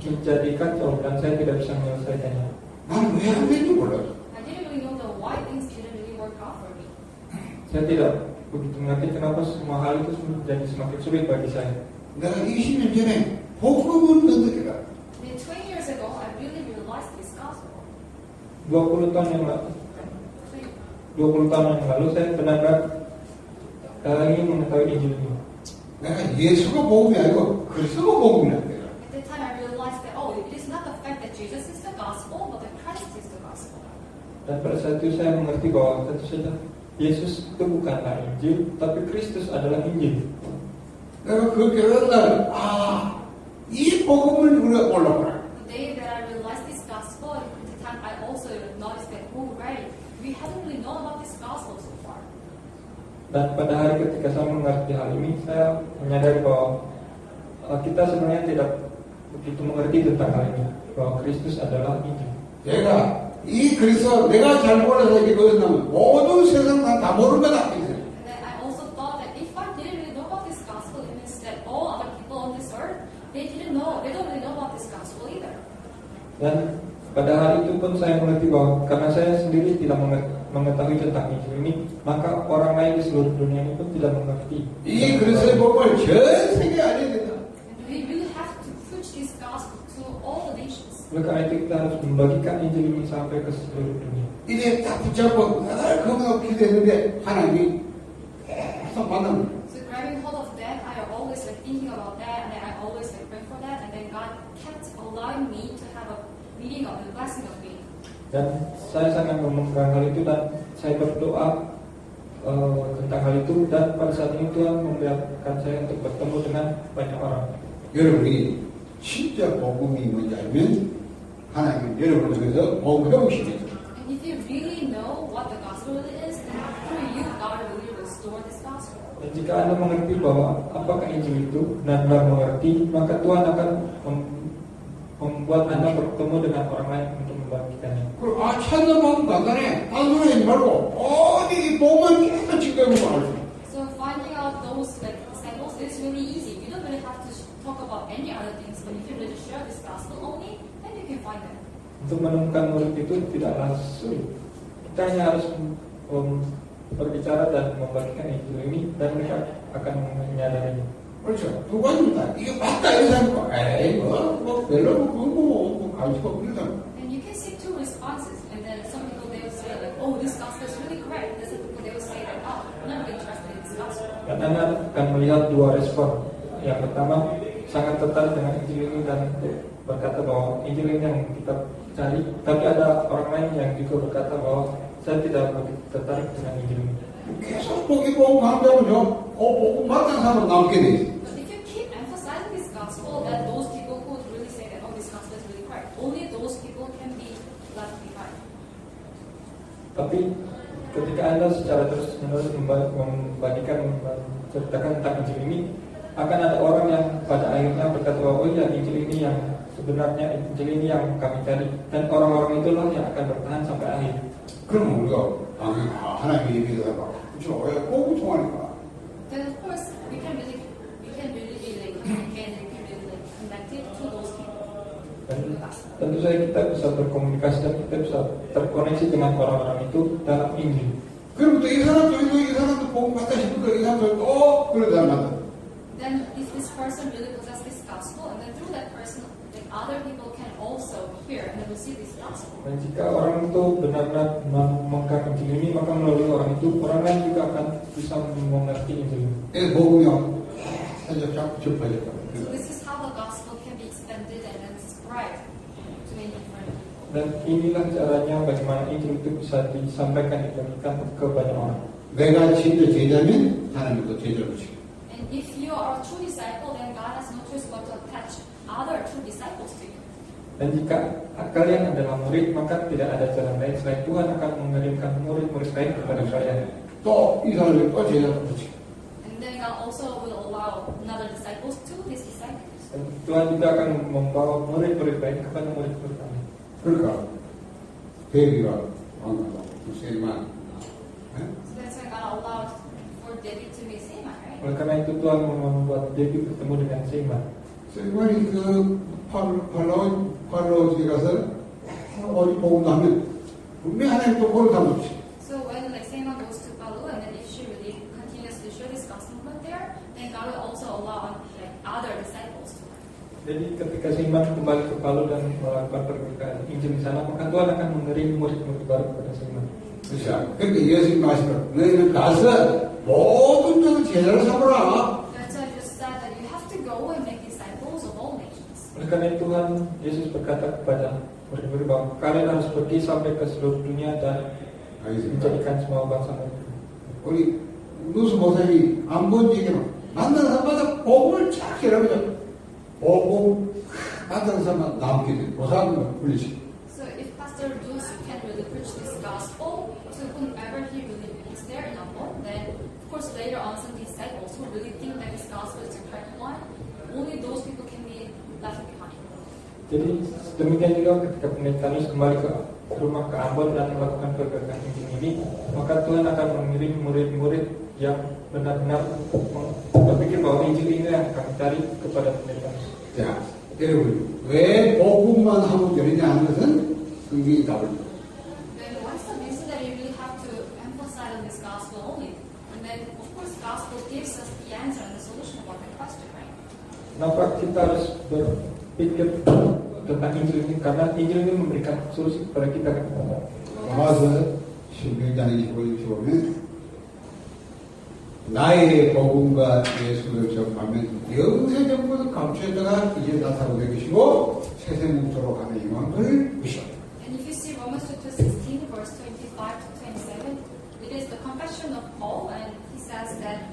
menjadi kacau dan saya tidak bisa menyelesaikannya. 나는 왜 안 되는지 몰랐어. I didn't really know why things didn't really work out for me. Saya tidak begitu mengerti kenapa semua hal itu menjadi semakin sulit bagi saya. 내가 20년 전에 복음을 넣었더라. And 20 years ago, I really realized this gospel. 20 tahun yang lalu saya benar-benar ingin mengetahui Injil ini. 내가 예수가 복음이 아니고 그리스도가 복음이란 거야. At that time, I realized that it is not the fact that Jesus is the gospel, but that Christ is the gospel. Dan pada saat itu saya mengerti bahwa tentu saja Yesus itu bukanlah Injil, tapi Kristus adalah Injil. 내가 그 깨달은 날, 이 복음을 우리가 몰랐구나. The day that I realized this gospel, at the time I also noticed that, right, we haven't really known about this gospel so far. Dan pada hari ketika saya mengerti hal ini, saya menyadari bahwa kita sebenarnya tidak begitu mengerti tentang hal ini, bahwa Kristus adalah Injil. 제가 이 그리스도 내가 잘 몰라서 기도했다면 모든 세상 다 모르는 거다. And then I also thought that if I didn't really know about this gospel, it means that all other people on this earth, they don't really know about this gospel either. Dan pada hari itu pun saya mengerti bahwa karena saya sendiri tidak mengetahui tentang Injil ini, maka orang lain di seluruh dunia ini pun tidak mengerti. 이 그리스도의 복음을 전 세계에 알려야 된다. And we really have to preach this gospel to all the nations. Oleh karena itu kita harus membagikan Injil ini sampai ke seluruh dunia. 이래 딱 붙잡고 날 건강하고 기도했는데 하나님이 계속 만나는 거예요. So grabbing hold of that, I always thinking about that, and then I always pray for that, and then God kept allowing me to have a meeting of the blessing of me. Dan saya sangat memegang hal itu dan saya berdoa tentang hal itu, dan pada saat ini Tuhan membiarkan saya untuk bertemu dengan banyak orang. 여러분이 진짜 복음이 뭔지 알면 하나님은 여러분을 통해서 복음 회복시켜요. And if you really know what the gospel really is, then through you, God will really restore this gospel. Dan jika Anda mengerti bahwa apakah Injil itu, benar-benar mengerti, maka Tuhan akan membuat Anda bertemu dengan orang lain untuk membagikannya. 그리고 찾는 방법 간단해. 딴소리 하지 말고 어디 보면 계속 지금 알수 있어. So finding out those examples is really easy. You don't really have to talk about any other things, but if you really share this gospel only, then you can find them. Untuk menemukan murid itu tidaklah sulit. Kita hanya harus berbicara dan membagikan Injil ini, dan mereka akan menyadarinya. 그렇죠. 두 가지입니다. 이게 맞다 이런 사람과 에이 뭐 별로 뭐 가지고 그런 사람. And you can see two responses, and then some people they will say like, oh, this gospel is really great. And some people they will say that, oh, I'm not really interested in this gospel. Dan Anda akan melihat dua respon. Yang pertama, sangat tertarik dengan Injil ini dan berkata bahwa Injil ini yang kita cari. Tapi ada orang lain yang juga berkata bahwa saya tidak begitu tertarik dengan Injil ini. 계속 보고 강조하면요. 보고 맞는 사람 남게 돼 있어. But if you keep emphasizing this gospel, that those people who really say that, oh, this gospel is really great, only those people can be left behind. Tapi ketika Anda secara terus-menerus membagikan, menceritakan tentang Injil ini, akan ada orang yang pada akhirnya berkata, oh iya, Injil ini yang sebenarnya, Injil ini yang kami cari, dan orang-orang itulah yang akan bertahan sampai akhir. 그럼 우리가 당연히 하나님의 얘기하다가 그렇죠? 왜 꼭 통하니까. Then of course we can really be like communicated, we can really like connected to those people. Dan tentu saja kita bisa berkomunikasi dan kita bisa terkoneksi dengan orang-orang itu dalam Injil. 그럼 또 이 사람도 복음 받다 싶은데 이 사람도 또 그러지 않나? Then if this person really possesses this gospel, and then through that person, like other people can also hear and receive this gospel. Dan jika orang itu benar-benar memegang Injil ini, maka melalui orang itu, orang lain juga akan bisa mengerti Injil ini. 복음이 사실 자꾸 접하겠다. So this is how the gospel can be expanded and then spread to many different people. Dan inilah caranya bagaimana Injil itu bisa disampaikan, dibagikan ke banyak orang. 내가 진짜 제자면 하나님도 제자로 지켜. And if you are a true disciple, then God has no choice but to attach other true disciples to you. Dan jika kalian adalah murid, maka tidak ada jalan lain selain Tuhan akan mengirimkan murid-murid lain kepada kalian. 또 이 사람이 또 제자로 지켜. And then God also will allow another disciples to these disciples. Dan Tuhan juga akan membawa murid-murid lain kepada murid-murid lain. 그러니까 대비가 왕가다 세만. So that's why God allowed for David to meet Seman, right? Oleh karena itu Tuhan membuat David bertemu dengan Seman. 세만이 그 팔로우지에 가서 어디 복음도 하면 분명히 하나님 또 그걸 담았지. So when like Seman goes to Palu, and then if she really continues to share this gospel there, then God will also allow like other disciples to. Jadi ketika Seman kembali ke Palu dan melakukan perbukaan Injil di sana, maka Tuhan akan mengirim murid-murid baru kepada Seman. 그렇죠. 그러니까 예수님 말씀을 너희는 가서 모든 자를 제자로 삼으라. That's why I just said that you have to go and make disciples of all nations. Oleh karena itu Tuhan Yesus berkata kepada murid-murid bahwa kalian harus pergi sampai ke seluruh dunia dan menjadikan semua bangsa murid. 우리 누수 목사님이 안 본 얘기는 만나는 사람마다 복음을 쫙 해라고요. 복음 만나는 사람마다 남게 돼. 그 사람은 불리지. So if Pastor Dus can really preach this gospel to whomever he really meets there in Ambon, then of course later on some disciples who really think that this gospel is the correct one, only those people can be left behind. Jadi demikian juga ketika Pendeta kembali ke rumah ke Ambon dan melakukan pergerakan Injil ini, maka Tuhan akan mengirim murid-murid yang benar-benar berpikir bahwa Injil ini yang kami cari kepada Pendeta. 자, 여러분 왜 복음만 하면 되느냐 하는 것은 굉장히 답을. Then what's the reason that you really have to emphasize on this gospel only? And then of course gospel gives us the answer and the solution about the question, right? Kenapa kita harus berpikir tentang Injil ini? Karena Injil ini memberikan solusi kepada kita. 로마서 16장 25절 보면 나의 복음과 예수를 접하면 영세전부터 감추었다가 이제 나타나고 계시고 세세문토로 가는 영광을 주시오. And if you see Romans chapter 16, verse 25 to 27, it is the confession of Paul, and he says that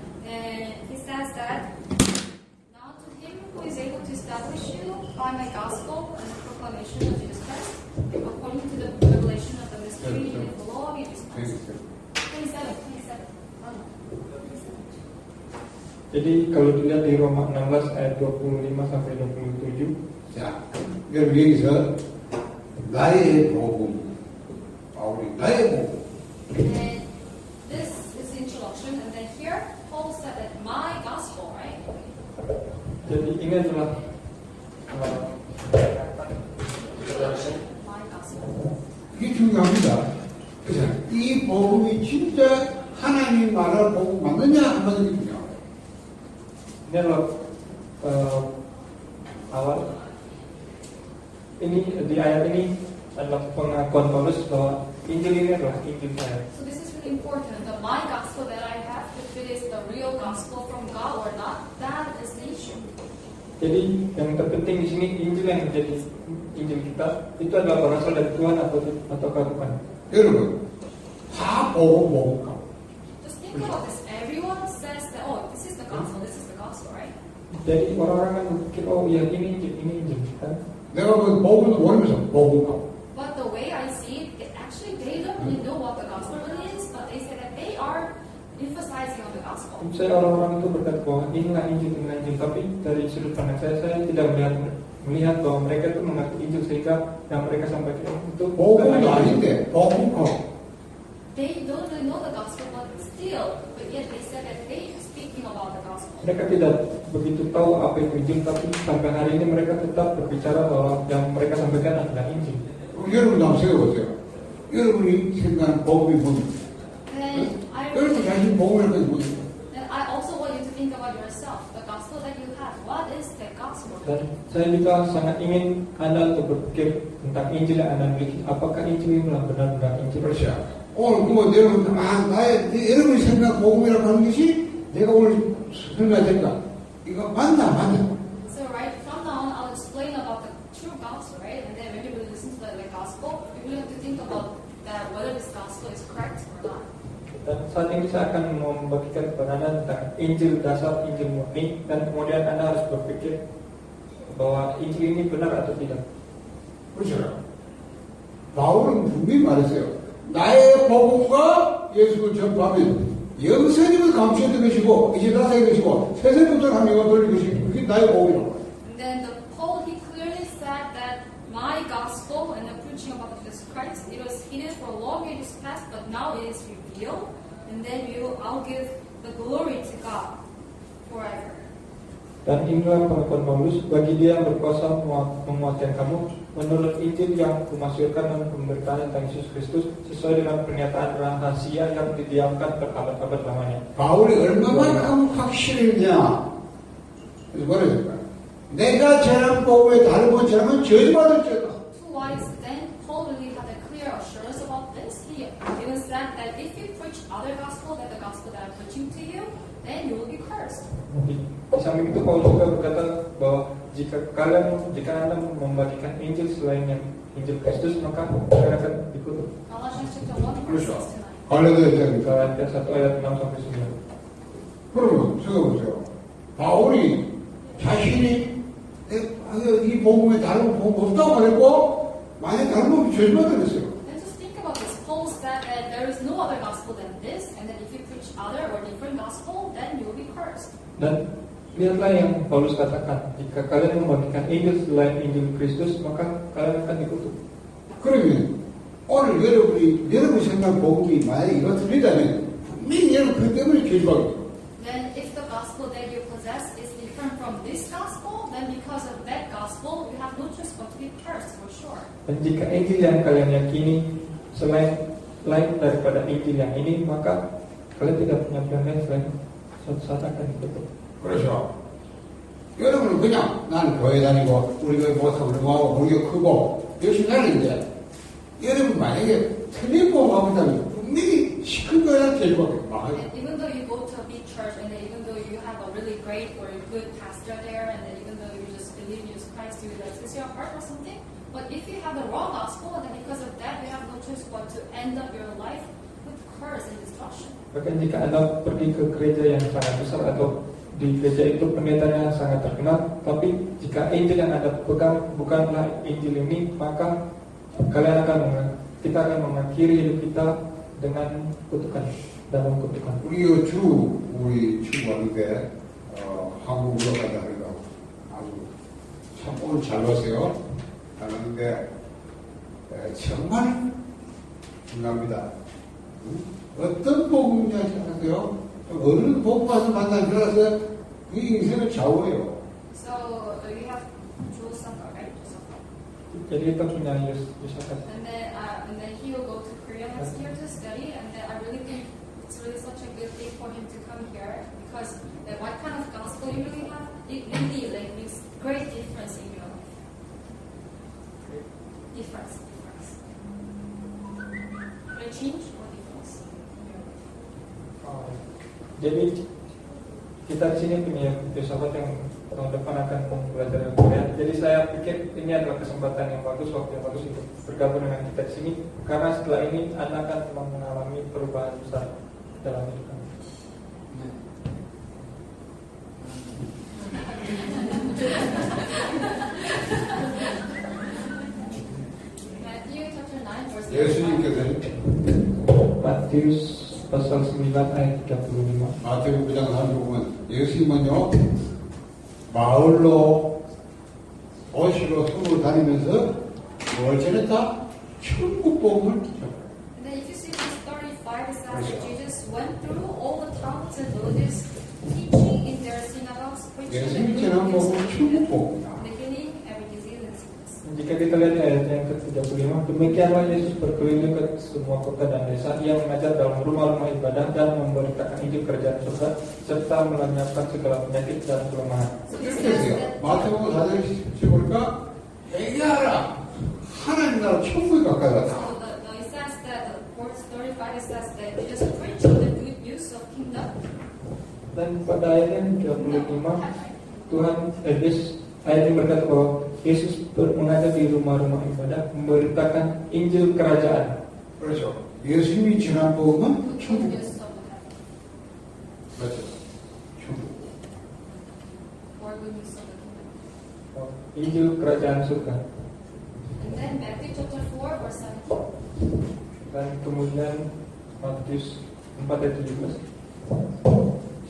now to him who is able to establish you by my gospel and the proclamation of Jesus Christ, according to the revelation of the mystery and the law of Jesus Christ. 27. Jadi kalau dilihat di Roma 16 ayat 25 sampai 27. 자, 여러분 여기서 나의 복음, 바울이 나의 복음. And this is the introduction, and then here Paul said that my gospel, right? Jadi ini adalah My gospel. 이게 중요합니다. 그래서 이 복음이 진짜 하나님 말할 복음 맞느냐 하는 게 중요해요. ini adalah awal. Ini di ayat ini adalah pengakuan Paulus bahwa Injil ini adalah Injil saya. So this is really important. The my gospel that I have, if it is the real gospel from God or not, that is the issue. Jadi yang terpenting di sini Injil yang menjadi Injil kita itu adalah berasal dari Tuhan atau bukan. 여러분 다 복음. Just think about this. Everyone says that, oh, this is the gospel, right? Jadi orang-orang kan berpikir, oh ya ini Injil kan? 내가 그 복음을 모르면서 복음. But the way I see it, actually they don't really know what the gospel really is, but emphasizing on the gospel. Saya orang-orang itu berkata bahwa inilah Injil, tapi dari sudut pandang saya tidak melihat bahwa mereka itu mengerti Injil sehingga yang mereka sampaikan itu 복음도 아닌데 복음하고 They don't really know the gospel, but yet they said that they are speaking about the gospel. mereka tidak begitu tahu apa itu Injil, tapi sampai hari ini mereka tetap berbicara bahwa yang mereka sampaikan adalah Injil. 여러분도 한번 생각해보세요. 여러분이 생각하는 복음이 뭡니까? 여러분 자신 복음이라는 게 뭡니까? Then I also want you to think about yourself, the gospel that you have. What is the gospel? Dan saya juga sangat ingin Anda untuk berpikir tentang Injil yang Anda miliki. Apakah Injil ini benar-benar Injil? 그렇죠. 오늘 뭐 여러분 여러분이 생각 복음이라고 하는 것이 내가 오늘 설명할까? 이거 맞나? So right from now on, I'll explain about the true gospel, right? And then when you really listen to the gospel, you really have to think about that whether this gospel is correct or not. Dan saat ini saya akan membagikan kepada Anda tentang Injil dasar, Injil murni, dan kemudian Anda harus berpikir bahwa Injil ini benar atau tidak. 그렇죠. 바울은 분명히 말했어요. 나의 복음과 예수를 전파하면 영생임을 감추었던 것이고 이제 나사의 것이고 세상부터 한 명을 돌릴 것이고 그게 나의 복음이라고. And then Paul, he clearly said that my gospel and the preaching about Jesus Christ, it was hidden for long ages past, but now it is revealed, and then I'll give the glory to God forever. Dan inilah pengakuan Paulus bagi dia yang berkuasa menguatkan kamu menurut Injil yang kumasyurkan dan pemberitaan tentang Yesus Kristus sesuai dengan pernyataan rahasia yang didiamkan berabad-abad lamanya. 바울이 얼마만큼 확실했냐? 그래서 뭐라 했을까? 내가 전한 복음에 다른 분 전하면 저주받을지어다. To what extent Paul really had a clear assurance about this? He even said that if you preach other gospel than the gospel that I'm preaching to you, then you will be cursed. Di samping itu Paulus juga berkata bahwa jika Anda membagikan Injil selain yang Injil Kristus, maka kalian akan dikutuk. Galatians chapter 1 verse 6 to 9. 갈라디아 1 ayat 6 sampai 9. 그러면 생각해보세요. 바울이 자신이 이 복음에 다른 복음 없다고 말했고 만약 다른 복음이 저주받았어요. Then just think about this. Paul said that there is no other gospel than this, and that if you preach other or different gospel, then you will be cursed. Dan lihatlah yang Paulus katakan, jika kalian membagikan Injil selain Injil Kristus, maka kalian akan dikutuk. 그러면 오늘 여러분이 생각한 복음이 만약에 이거 틀리다면 분명히 여러분 그 때문에 저주받아요. Then if the gospel that you possess is different from this gospel, then because of that gospel, you have no choice but to be cursed for sure. Dan jika Injil yang kalian yakini lain daripada Injil yang ini, maka kalian tidak punya pilihan lain selain suatu saat akan dikutuk. 그렇죠. 여러분은 그냥 나는 교회 다니고 우리 교회 모사 운동하고 우리 교회 크고 열심히 하는데 여러분 만약에 틀린 복음하고 있다면 분명히 시큰 교회한테 저주받게 막아요. And even though you go to a big church, and then even though you have a really great or a good pastor there, and then even though you just believe in Jesus Christ, you like this your heart or something, but if you have the wrong gospel, then because of that, you have no choice but to end up your life with curse and destruction. Bahkan jika Anda pergi ke gereja yang sangat besar atau di gereja itu pendetanya sangat terkenal, tapi jika Injil yang Anda pegang bukanlah Injil ini, maka kita akan mengakhiri hidup kita dengan kutukan dalam kutukan. 우리 친구 왔는데 한국으로 가자 그래서 아주 참 오늘 잘 왔어요. 하는데 정말 중요합니다. 어떤 복음인지 아세요? 어느 복음 와서 만나는 줄 알았어요? 그 인생을 좌우해요. So you have Joseph, right? Joseph. Jadi kita punya Yosafat. And then he will go to Korea next year to study, and then I really think it's really such a good thing for him to come here, because what kind of gospel you really have, it really like makes great difference in your life. Difference. Will it change or difference in your life? Jadi kita di sini punya Yosafat yang tahun depan akan belajar Korea. Jadi saya pikir ini adalah kesempatan yang bagus, waktu yang bagus untuk bergabung dengan kita di sini, karena setelah ini Anda akan mengalami perubahan besar dalam hidup Anda. Matthew chapter 9 verse 9. 예수님께서는 Matius pasal 9 ayat 35. 마태복음 9장 45분 예수님은요 마을로 도시로 성으로 다니면서 뭘 전했다? 천국 복음을 전했다. And then if you see verse 35, it says that Jesus went through all the towns and villages, teaching in their synagogues, preaching the 예수님이 good 전한 news 복음은 of the 천국 kingdom, 복음이다. and healing every disease and sickness. Jika kita lihat di ayat yang ke-35, demikianlah Yesus berkeliling ke semua kota dan desa. Ia mengajar dalam rumah-rumah ibadah dan memberitakan Injil kerajaan surga serta melenyapkan segala penyakit dan kelemahan. So it 이렇게 says 돼요. that 마태복음 4장 10절 보니까 회개하라. 하나님 나라 천국에 가까이 왔다. it says that verse 35 it says that Jesus preaching the good news of kingdom. Dan pada ayat yang ke-35, ayat yang berkata bahwa Yesus mengajar di rumah-rumah ibadah, memberitakan Injil kerajaan. 그렇죠. 예수님이 전한 복음은 Good 천국. news of heaven, 맞죠. 천국. or good news of the kingdom. Injil kerajaan surga. And then Matthew chapter 4 verse 17. Dan kemudian Matius 4 ayat 17.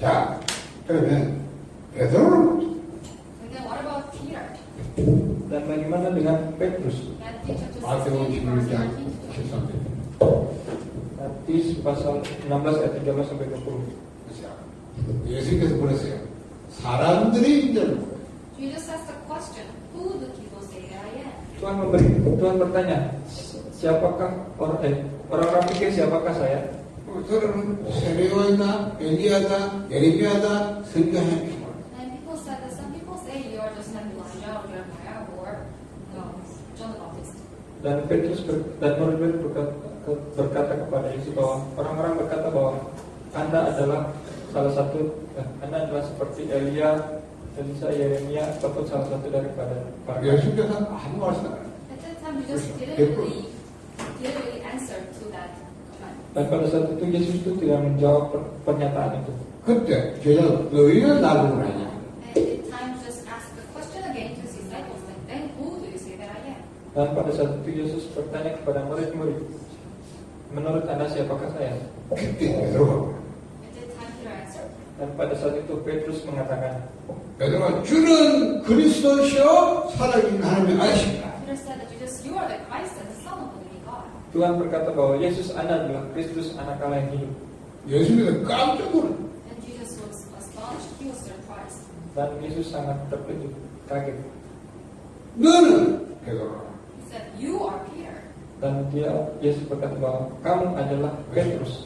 자, 그러면 베드로는 And then what about Peter? Dan bagaimana dengan Petrus? Matthew chapter 마태복음 16 verse 11장 19. 13절. Matius pasal 16 ayat 13 sampai 20. 자, 예수님께서 보냈어요. 사람들이 이제 Jesus asked the question, who do people say that I am? Tuhan bertanya, siapakah orang pikir siapakah saya? 저는 세례요한이다, 엘리야다, 예레미야다, 선지자입니다. And people said that some people say you are just like Elijah or Jeremiah or John the Baptist. Dan Petrus dan murid-murid berkata kepada Yesus bahwa orang-orang berkata bahwa Anda adalah salah satu, Anda adalah seperti Elia, Elisa, Yeremia ataupun salah satu daripada para nabi. 예수님께서 아무 말씀 안 해요. At that time, Jesus didn't really answer to that command. Dan pada saat itu Yesus itu tidak menjawab pernyataan itu. 그때 제자 너희는 나를 아냐? And at time, just asked the question again to his disciples, like, then who do you say that I am? Dan pada saat itu Yesus bertanya kepada murid-murid, menurut Anda siapakah saya? 그때 베드로가 At that time, Peter answered. Dan pada saat itu Petrus mengatakan, 베드로가 주는 그리스도시요 살아계신 하나님의 아들이시다. Peter said that Jesus, you are the Christ and the Son of the living God. Tuhan berkata bahwa Yesus Anda adalah Kristus, anak Allah yang hidup. 예수님께서 깜짝 놀랐어요. And Jesus was astonished. He was surprised. Dan Yesus sangat terkejut, kaget. 너는 베드로라. He said, you are Peter. Dan Yesus berkata bahwa kamu adalah Petrus.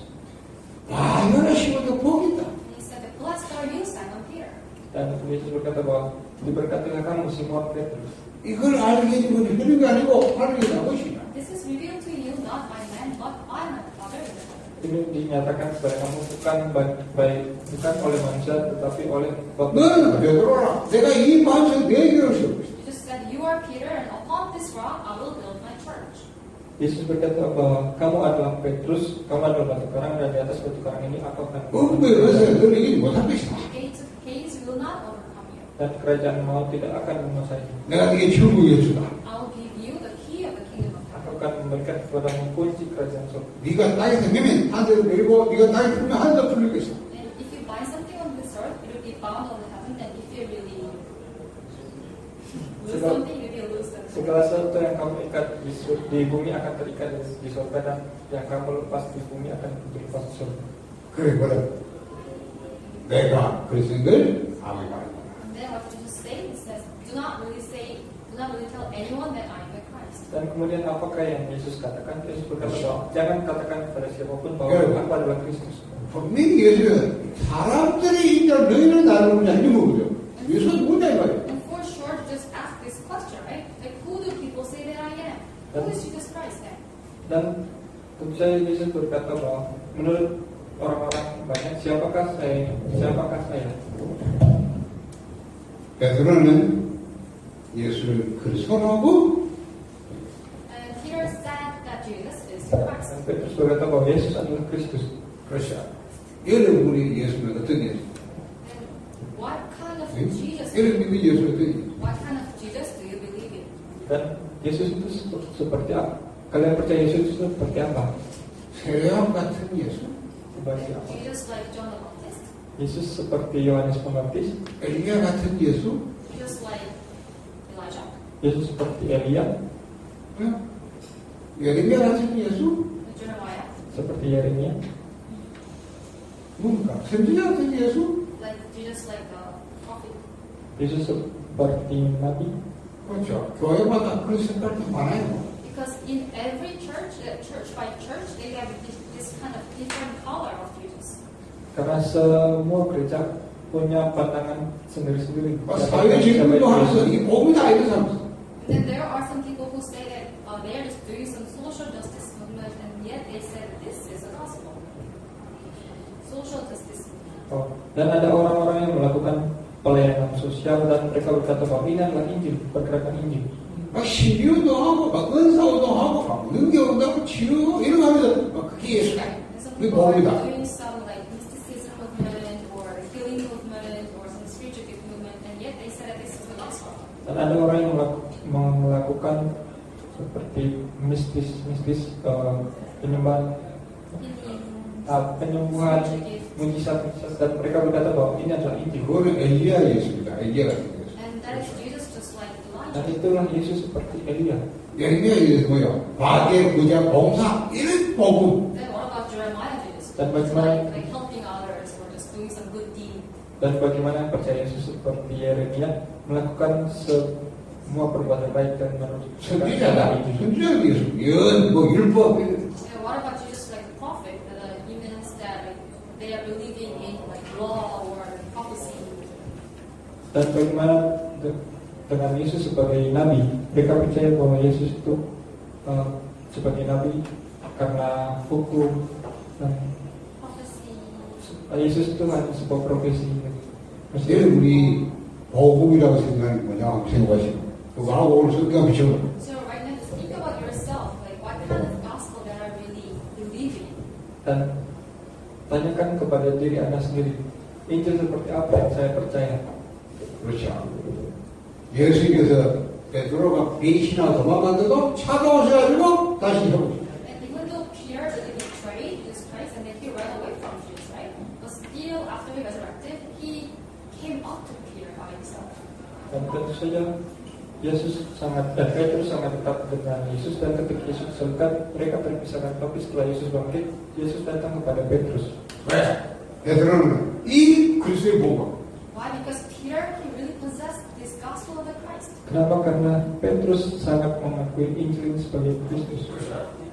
많은 심어도 복이 있다. And he said, blessed are you, Simon Peter. Dan Yesus berkata bahwa diberkatilah kamu Simon Petrus. 이걸 알게 해주고 하는 게 아니고 하는 게 나것이다. This is revealed to you not by man, but by my Father in heaven. Ini dinyatakan kepada kamu bukan oleh manusia, tetapi oleh Bapa. 너는 베드로라. 내가 이 반석 네 개를 세우고 있다. Jesus said, you are Peter, and upon this rock I will build my church. Yesus berkata bahwa kamu adalah Petrus, kamu adalah batu karang, dan di atas batu karang ini aku akan 은부의 것을 너는 이기지 못할 것이다. The gates of Hades will not overcome you. dan kerajaan maut tidak akan menguasai. 내가 네게 천국에 주다. I will give you the key of the kingdom of Aku heaven. akan memberikan kepadamu kunci kerajaan surga. 네가 땅에서 매면 하늘을 매고 네가 땅에 풀면 하늘도 풀릴 것이다. And if you bind something on this earth, it will be bound on heaven, and if you really lose something, you will lose that. Segala sesuatu yang kamu ikat di bumi akan terikat di surga, dan yang kamu lepas di bumi akan dilepas di surga. 그래 뭐라? 내가 그랬을 걸 아무 말. And then what Jesus say? He says, do not really tell anyone that I am the Christ. Dan kemudian apakah yang Yesus katakan? Yesus berkata bahwa jangan katakan kepada siapapun bahwa Ya. aku adalah Kristus. 분명히 예수는 사람들이 인자 너희는 나를 보냐 이런 거거든. 예수는 뭐냐 이 말이야. And for sure, just ask this question, right? Like, who do people say that I am? Who is Jesus Christ then? Dan tentu saja Yesus berkata bahwa menurut orang-orang banyak siapakah saya? 베드로는 예수를 그리스도라고 And Peter said that Jesus is the Christ. Dan Petrus berkata bahwa Yesus adalah Kristus. 그렇죠. 여러분이 예수는 어떤 예수? And what kind of Jesus? 여러분이 예수는 어떤 예수? What kind of Jesus do you believe in? Dan Yesus itu seperti apa? Kalian percaya Yesus itu seperti apa? 세례함 같은 예수? sebagai apa? Jesus like John the Baptist? Yesus seperti Yohanes Pembaptis? 엘리야 같은 예수? Jesus like Elijah? Yesus seperti Elia? 응? 예레미야 같은 예수? Like Jeremiah? Seperti Yeremia? 뭡니까? 선지자 같은 예수? Like Jesus like the prophet? Yesus seperti Nabi? 그렇죠. 교회마다 그런 색깔도 많아요. Because in every church, church by church, they have this kind of different color of Jesus. Karena semua gereja punya pandangan sendiri-sendiri. 사회 질문도 하면서 이 복음이 다 있는 사람. And then there are some people who say that they are just doing some social justice movement, and yet they said this is a gospel. Social justice. Oh, dan ada orang-orang yang melakukan pelayanan sosial dan mereka berkata bahwa ini adalah Injil, pergerakan Injil. 막 신유도 하고 막 은사도 하고 막 능력도 하고 치유 이런 거 하면서 막 그게 예수다. And some 그게 people are 복음이다. doing some like mysticism movement or healing movement or some spiritual gift movement, and yet they said that this is the gospel. Dan ada orang yang melakukan seperti mistis penyembahan, penyembuhan, mujizat, dan mereka berkata bahwa ini adalah Injil. 그거는 엘리야 예수입니다. 엘리야 같은 예수. And that is Jesus just like Dan Elijah. itulah Yesus seperti Elia. 예레미야 예수 뭐요? 과계 부자 봉사 이런 복음. Then what about Jeremiah Jesus? Dan It's bagaimana- like helping others or just doing some good deed. Dan bagaimana percaya Yesus seperti Yeremia melakukan semua perbuatan baik dan menunjukkan 선지자다. 선지자 예수. 뭐 율법. And what about Jesus like the prophet? He means that like, they are believing in like law or prophecy. Dan bagaimana dengan Yesus sebagai Nabi? Mereka percaya bahwa Yesus itu sebagai Nabi karena hukum, dan Prophecy. Yesus itu hanya sebuah profesi. 얘는 우리 복음이라고 생각하는 거냐 한번 생각하시고 그거 하고 오늘 성경 비춰. So right now, just think about yourself. Like what kind of gospel that I really believe in. Dan tanyakan kepada diri Anda sendiri, Injil seperti apa yang saya percaya? 그렇죠. 예수님께서 베드로가 배신하고 도망갔는데도 찾아오셔가지고 다시 해보죠. And even though Peter really betrayed Jesus Christ and then he ran away from Jesus, right? But still, after he resurrected, he came up to Peter by himself. Dan tentu saja Petrus sangat dekat dengan Yesus, dan ketika Yesus disalibkan mereka terpisahkan. Tapi setelah Yesus bangkit, Yesus datang kepada Petrus. 왜? 베드로는 이 그리스도의 복음. Why? Because Peter, he really possessed this gospel of the Christ. Kenapa? Karena Petrus sangat mengakui Injil sebagai Kristus.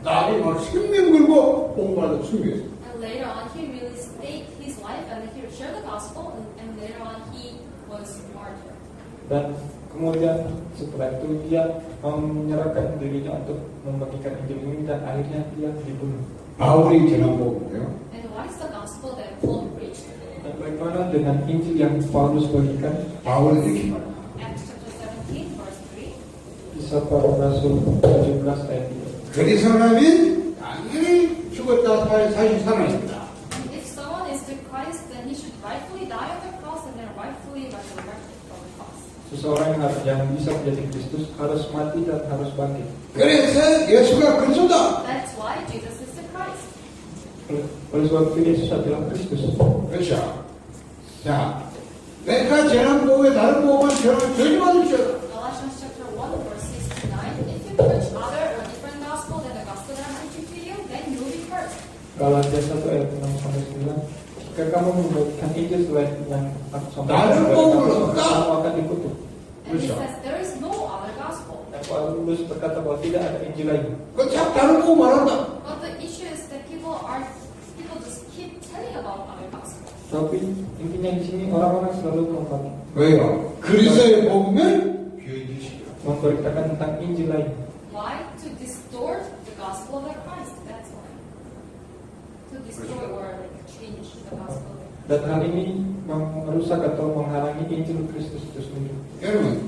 나를 막 생명 걸고 복음을 숨겼어. And later on, he really staked his life and he shared the gospel, and later on, he was martyred. Dan kemudian setelah itu dia menyerahkan dirinya untuk membagikan Injil ini, dan akhirnya dia dibunuh. 바울이 전한 복음이에요. And what is the gospel that Paul preached? Dan bagaimana dengan Injil yang Paulus bagikan? 바울은 이렇게 말합니다. Acts chapter 17, verse 3. Kisah para Rasul 17 ayat 3. 그리스도라면 당연히 죽었다 다시 살아났다. And if someone is the Christ, then he should rightfully die on the cross and then rightfully resurrect from the cross. Seseorang yang bisa menjadi Kristus harus mati dan harus bangkit. 그래서 예수가 그리스도다. That's why Jesus is the Christ. Oleh sebab itu Yesus adalah Kristus. 그렇죠. 자, 내가 전한 복음에 다른 복음은 전혀 받으셔. Galatians chapter 1, verse 6 to 9. If you preach other or different gospel than the gospel that I'm preaching to you, then you will be cursed. Galatia 1 ayat 6 sampai 9. Jika kamu membagikan Injil selain yang aku sampaikan, Dalam Paulus, kamu akan dikutuk. And he 그렇죠. says there is no other gospel. Dan Paulus berkata bahwa tidak ada Injil lain. 그참 다른 복음 말한다. But the issue is that people just keep telling about other gospel. Tapi intinya di sini orang-orang selalu 왜요? 그리스도의 복음을 변질시켜. memberitakan tentang Injil lain. Why? To distort the gospel of the Christ. That's why. To distort or like change the gospel. Dan hal ini merusak atau menghalangi Injil Kristus itu sendiri. 여러분,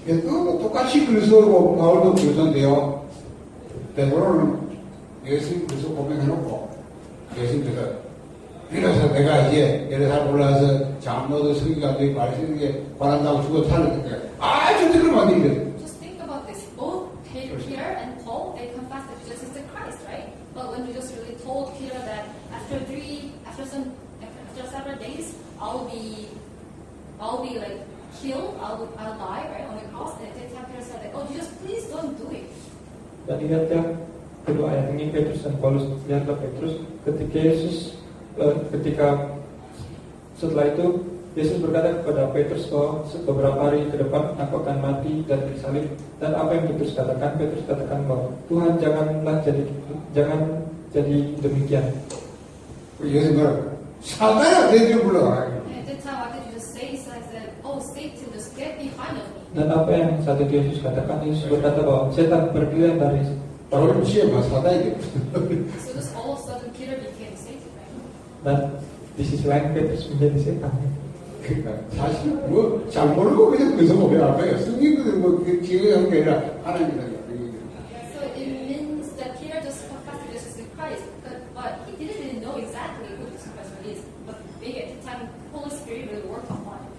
또 똑같이 그리스도고 바울도 그리스도인데요. 베드로는 예수님 그리스도 고백해놓고 예수님께서 이래서 내가 이제 예루살렘 올라가서 장로도 성기관들이 말씀에 바란다고 죽어 살았는데 아주 그러면 안 되거든. Just think about this. Both Peter and Paul, they confessed that Jesus is the Christ, right? But when Jesus really told Peter that after several days, I'll be like killed, I'll die, right, on the cross. And at that time Peter said that, oh Jesus, please don't do it. Dan ingat ya, kedua ayat ini Petrus dan Paulus, lihatlah Petrus ketika setelah itu Yesus berkata kepada Petrus bahwa beberapa hari ke depan aku akan mati dan disalib. Dan apa yang Petrus katakan? Petrus katakan bahwa Tuhan jangan jadi demikian. 예수 말 사단아 내게 불러라. And at that time, what did Jesus say? He said, oh Satan, just get behind of me. Dan apa yang saat itu Yesus katakan? Yesus berkata bahwa setan pergilah dari 바로 지혜가 사단이게. So just all of a sudden Peter became Satan, right? dan di sisi lain Petrus menjadi setan. 그러니까 사실 뭐잘 모르고 그냥 그 성업에 앞에 성경은 뭐 기회한 게 아니라 하나님이라는 얘기예요. So it means that Peter just confessed Jesus is Christ, but he didn't really know exactly who Jesus Christ is. But maybe at the time, Holy Spirit really worked upon him.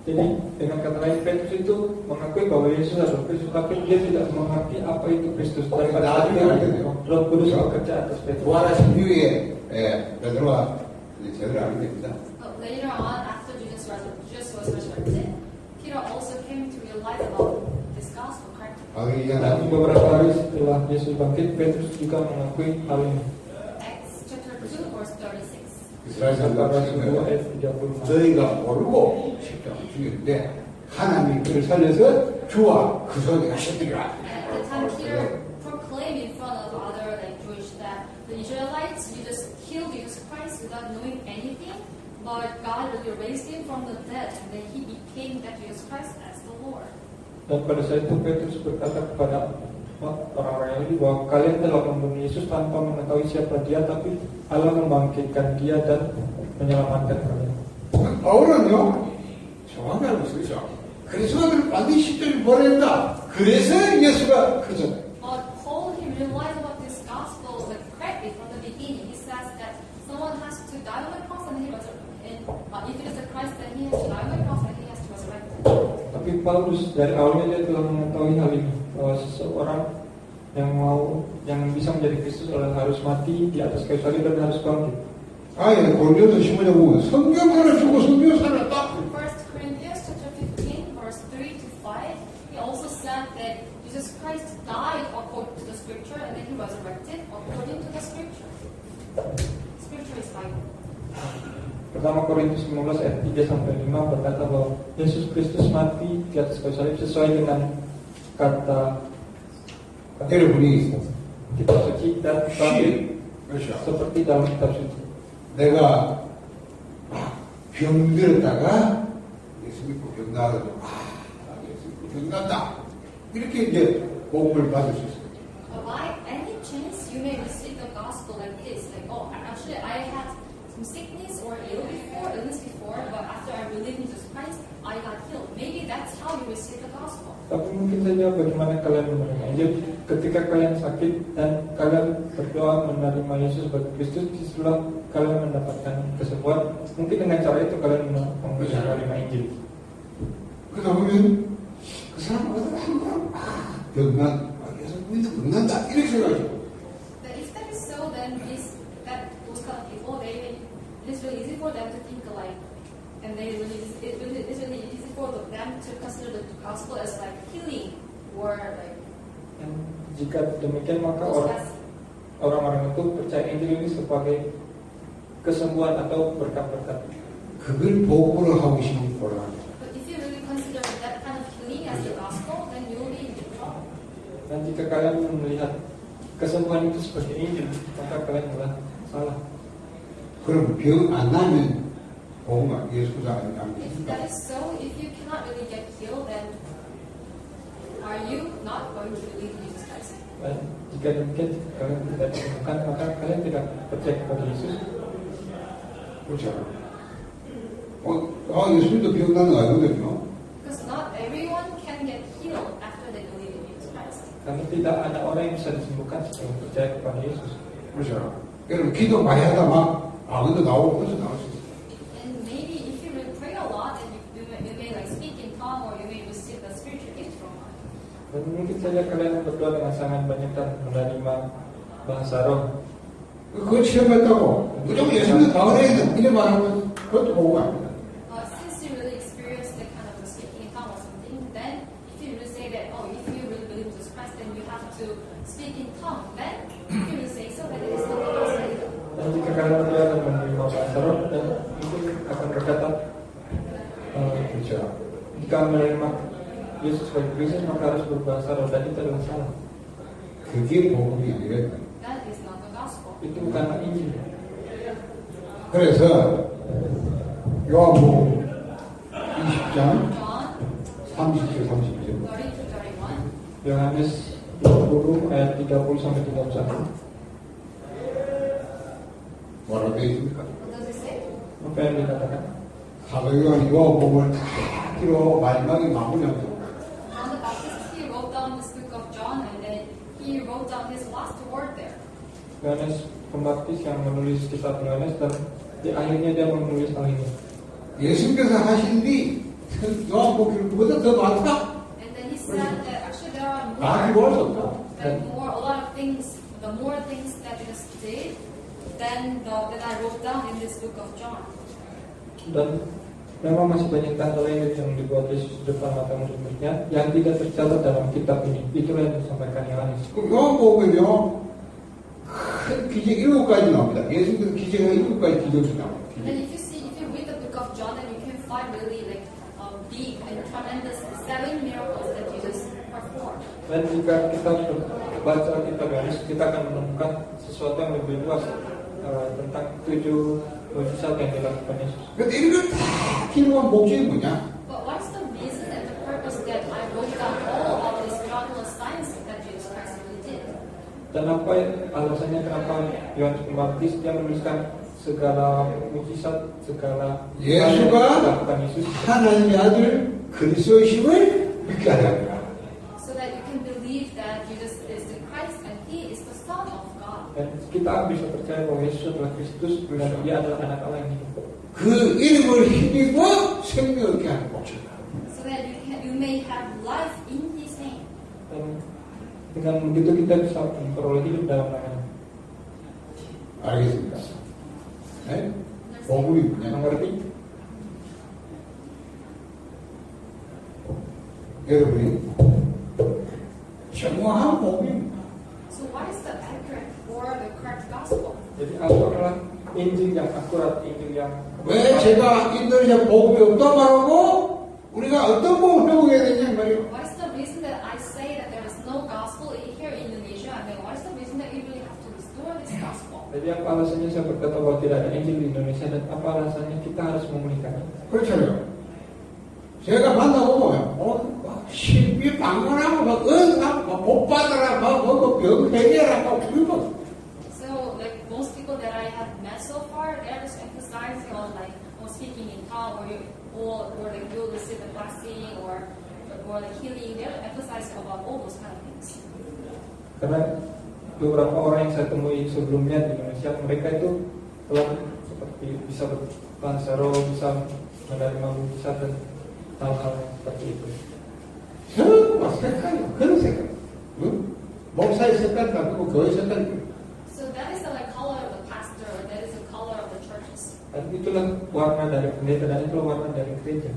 Jadi dengan kata lain Petrus itu mengakui bahwa Yesus adalah Kristus, tapi dia tidak mengerti apa itu Kristus. Daripada 나중에 알게 돼요. Roh Kudus bekerja atas Petrus. 부활하신 이후에 베드로가 제대로 알게 됩니다. But later on, after Jesus was resurrected, Peter also came to realize about this gospel, correct? Dan beberapa hari setelah Yesus bangkit, Petrus juga mengakui hal ini. Acts chapter 2, verse 36. 이스라엘 Antara 2 사람들 ayat 35. 저희가 모르고 십자가 죽였는데 하나님이 그를 살려서 주와 그 손에 하셨더라. At the time, Peter proclaimed in front of other Jewish that the Israelites, you just killed Jesus Christ without knowing anything, but God really raised him from the dead, and then he became that Jesus Christ as the Lord. Dan pada saat itu Petrus berkata kepada orang-orang Yahudi bahwa kalian telah membunuh Yesus tanpa mengetahui siapa dia, tapi Allah membangkitkan dia dan menyelamatkan kalian. 바울은요 정확히 알고 있어요. 그리스도를 반드시 십자가에 보낸다. 그래서 예수가 그러잖아요. But Paul, he realized about this gospel like correctly from the beginning. He says that someone has to die on the cross and he resurrected. If it is the Christ, then he has to die on the cross and he has to resurrect. Tapi Paulus dari awalnya dia telah mengetahui hal ini, bahwa seseorang yang bisa menjadi Kristus harus mati di atas kayu salib dan harus bangkit. 아예 고린도서 15장 보면 성경 살았고 성경 살았다. 1 Corinthians chapter 15, verse 3 to 5, he also said that Jesus Christ died according to the scripture and then he resurrected according to the scripture. Scripture is Bible. Pertama Korintus 15 ayat 3 sampai 5 berkata bahwa Yesus Kristus mati di atas kayu salib sesuai dengan kata 여러분이 kitab suci dan bangkit 그렇죠. seperti dalam kitab suci. 내가 병들었다가 예수 믿고 병 나가지고 예수 믿고 병 난다 이렇게 이제 복음을 받을 수 있어요. By any chance you may receive the gospel like this, like, oh, actually I had some sickness or illness before, but after I believed in Jesus Christ, I got healed. Maybe that's how you receive the gospel. Tapi mungkin saja bagaimana kalian menerima Injil ketika kalian sakit dan kalian berdoa menerima Yesus sebagai Kristus, disitulah kalian mendapatkan kesembuhan. Mungkin dengan cara itu kalian menerima Injil. 그러다 보면 그 사람마다 항상 병난 예수 믿고 병난다 이렇게 생각해요. That if that is so, then those kind of people, it is really easy for them to think alike, and it's really easy for them to consider the gospel as like healing or like. Dan jika demikian maka orang-orang itu percaya Injil ini sebagai kesembuhan atau berkat-berkat. 그걸 복음으로 하고 싶은 거라. But if you really consider that kind of healing as the gospel, then you will be in trouble. Dan jika kalian melihat kesembuhan itu sebagai Injil, maka kalian telah salah. 그럼 병 안 나면 복음 예수가 안 If that is so, if you cannot really get healed, then are you not going to believe in Jesus Christ? Dan jika demikian kalian tidak ditemukan, maka kalian tidak percaya kepada Yesus. 그렇잖아. 예수님도 병 나는 거 아니거든요. Because not everyone can get healed after they believe in Jesus Christ. Karena tidak ada orang yang bisa disembuhkan setelah percaya kepada Yesus. 그렇잖아. 여러분 기도 많이 하다 막 악어도 나오고 그래서 나올 수 있어요. And maybe if you really pray a lot, then you may like speak in tongue or you may receive the spiritual gift from God. Dan mungkin saja kalian berdoa dengan sangat banyak dan menerima bahasa roh. 그거 체험했다고 무조건 예수님 다 그래야 돼. 이래 말하면 그것도 보고 갑니다. Since you really experience the kind of speaking in tongue or something, then if you really say that, oh, if you really believe in Jesus Christ, then you have to speak in tongue. Then if you really say so, then it is not the gospel. Dan jika kalian berdoa dan menerima bahasa roh, dan itu akan berkata, 그렇죠. jika menerima Yesus sebagai Kristus maka harus berbahasa roh, dan itu adalah salah. 그게 복음이 아니거든. That is not the gospel. Itu bukanlah Injil. 그래서 요한복음 20장 John 30절 31절 30 to 31. Yohanes 20 ayat 30 sampai 31. 뭐라고 되어 있습니까? What does it say? Apa yang dikatakan? 사도 요한이 요한복음을 다 기로 마지막에 마무리합니다. John the Baptist, he wrote down this book of John, and then he wrote down his last word there. Yohanes Pembaptis yang menulis kitab Yohanes, dan di akhirnya dia menulis hal ini. 예수님께서 하신 뒤 요한복음을 보다 더 많다. And then he said that actually there are 다 기록할 수 없다. a lot of things, the more things that Jesus did, than that I wrote down in this book of John. Dan memang masih banyak tanda lain yang dibuat Yesus di depan mata murid-muridnya yang tidak tercatat dalam kitab ini. Itulah yang disampaikan Yohanes. 그럼 요한복음은요 큰 기적 7가지 나옵니다. 예수님께서 기적이 7가지 기적이 나옵니다. And then if you read the book of John, then you can find really like big and tremendous 7 miracles that Jesus performed. Dan jika kita baca kitab Yohanes, kita akan menemukan sesuatu yang lebih luas tentang 7 mujizat yang dilakukan Yesus. 근데 이걸 다 기록한 목적이 뭐냐? But what's the reason and the purpose that I wrote down all of these miraculous signs that Jesus Christ really did? Dan apa alasannya kenapa Yohanes Pembaptis dia menuliskan segala mujizat, segala 예수가 dilakukan Yesus, 하나님의 아들 그리스도이심을 믿게 하라. So that you can believe that Jesus is the Christ and He is the Son of God. dan kita bisa percaya bahwa Yesus adalah Kristus dan dia adalah anak Allah yang hidup. 그 이름을 힘입어 생명 얻게 하는 목적이다. So that you may have life in His name. Dan dengan begitu kita bisa memperoleh hidup dalam namanya. 알겠습니까? 네? 복음이 뭐냐? Mengerti? 여러분이 정확한 복음입니다. So what is the accurate or the correct gospel? Jadi apa adalah Injil yang akurat, Injil yang 왜 제가 인도네시아 복음이 없단 말하고 우리가 어떤 복음을 회복해야 되냐 말이에요. What is the reason that I say that there is no gospel here in Indonesia? And then what is the reason that we really have to restore this gospel? Jadi apa alasannya saya berkata bahwa tidak ada Injil di Indonesia, dan apa alasannya kita harus memulihkannya? 그렇잖아요. 제가 만나보면 신비 방문하고 막 은하고 막 복받아라 막병 해결하라 막 그러고 So like most people that I have met so far, they're just emphasizing on like speaking in tongue or like you'll receive the blessing or like healing. They're emphasizing about all those kind of things. Karena beberapa orang yang saya temui sebelumnya di Indonesia, mereka itu telah seperti bisa berbahasa roh, bisa menerima mujizat dan hal-hal seperti itu. 정말 색깔이 그런 색깔. 응? 목사의 색깔 바꾸고 교회 색깔. So that is the like color of the pastor. That is the color of the churches. Dan itulah warna dari pendeta dan itulah warna dari gereja.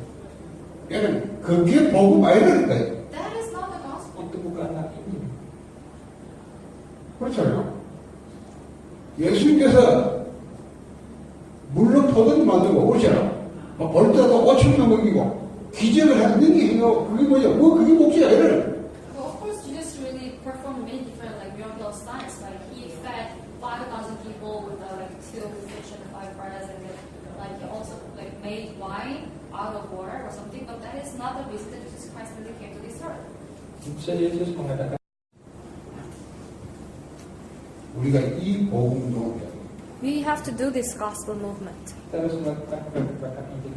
얘는 그게 복음 아니라니까. That is not the gospel. Itu bukanlah Injil. 그렇잖아요. 예수님께서 물론 포도주 만들고 오잖아. 볼 때도 5,000명 먹이고 기적을 하는 게 그게 뭐냐? 그게 목적이 아니라. Well, of course, Jesus really performed many different like miracle signs. Like he fed 5,000 people with like 2 fish and 5 breads, and then like he also like made wine out of water or something. But that is not the reason that Jesus Christ really came to this earth. Bisa Yesus mengatakan 우리가 이 복음도 We have to do this gospel movement. kita harus melakukan pergerakan Injil.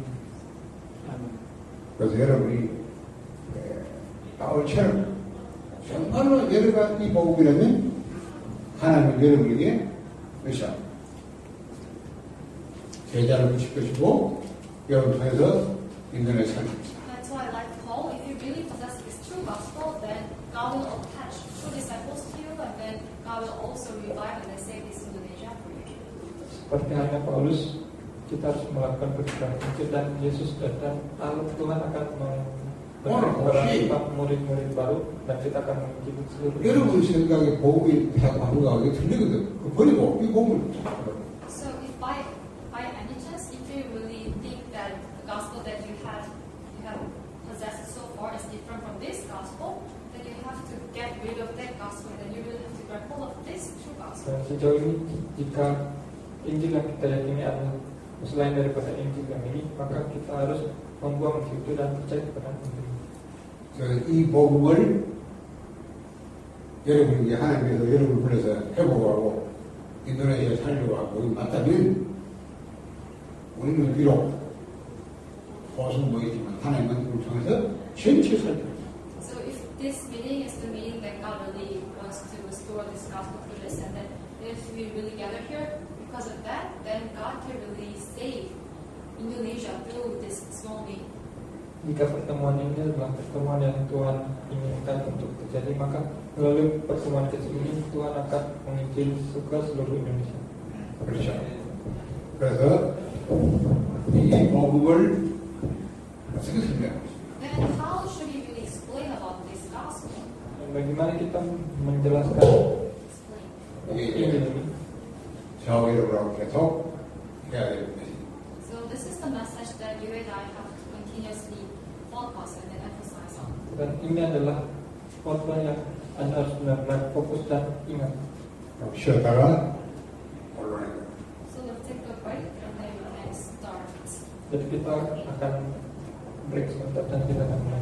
그래서 여러분이 바울처럼 정말로 여러가 이 복음이라면 하나님은 여러분에게 그렇죠. 제자를 붙일 것이고 여러분 통해서 인도네시아를 That's why, like Paul, if you really possess this true gospel, then God will God will also revive and save this Indonesia for you. Seperti halnya Paulus, kita harus melakukan berita Injil dan Yesus datang, lalu Tuhan akan memberikan murid-murid baru dan kita akan mengizinkan seluruh. 여러분 생각에 복음이 바보가 그게 틀리거든. 버리고 이 복음을 So if by any chance, if you really think that the gospel that you have possessed so far is different from this gospel, then you have to get rid of that gospel. Then you really have to grab hold of this true gospel. Dan sejauh ini, jika Injil yang kita yakini adalah selain daripada Injil yang ini, maka kita harus membuang itu dan percaya kepada Injil. 이 복음을 여러분이 하나님께서 여러분을 불러서 회복하고 인도네시아 살려고 하고 맞다면 우리는 비록 소수보이지만 하나님은 우리를 통해서 전체 살펴요. So if this meaning is the meaning that God really wants to restore this gospel through this, and then if we really gather here because of that, then God can really save Indonesia through this small name. Jika pertemuan ini adalah pertemuan yang Tuhan inginkan untuk terjadi, maka melalui pertemuan kecil ini Tuhan akan menginjil ke seluruh Indonesia. 그렇죠. 그래서 이 복음을 어떻게 설명하고 Then how should we really explain about this gospel? Dan bagaimana kita menjelaskan Explain. Injil ini? 저하고 여러분하고 계속 해야 될 것이 So this is the message that you and I have to continuously focus and then emphasize on. Dan ini adalah khotbah yang Anda harus benar-benar fokus dan ingat. 쉬었다가 언론에 So let's take a break and then we can start. Jadi kita akan break sebentar dan kita akan mulai.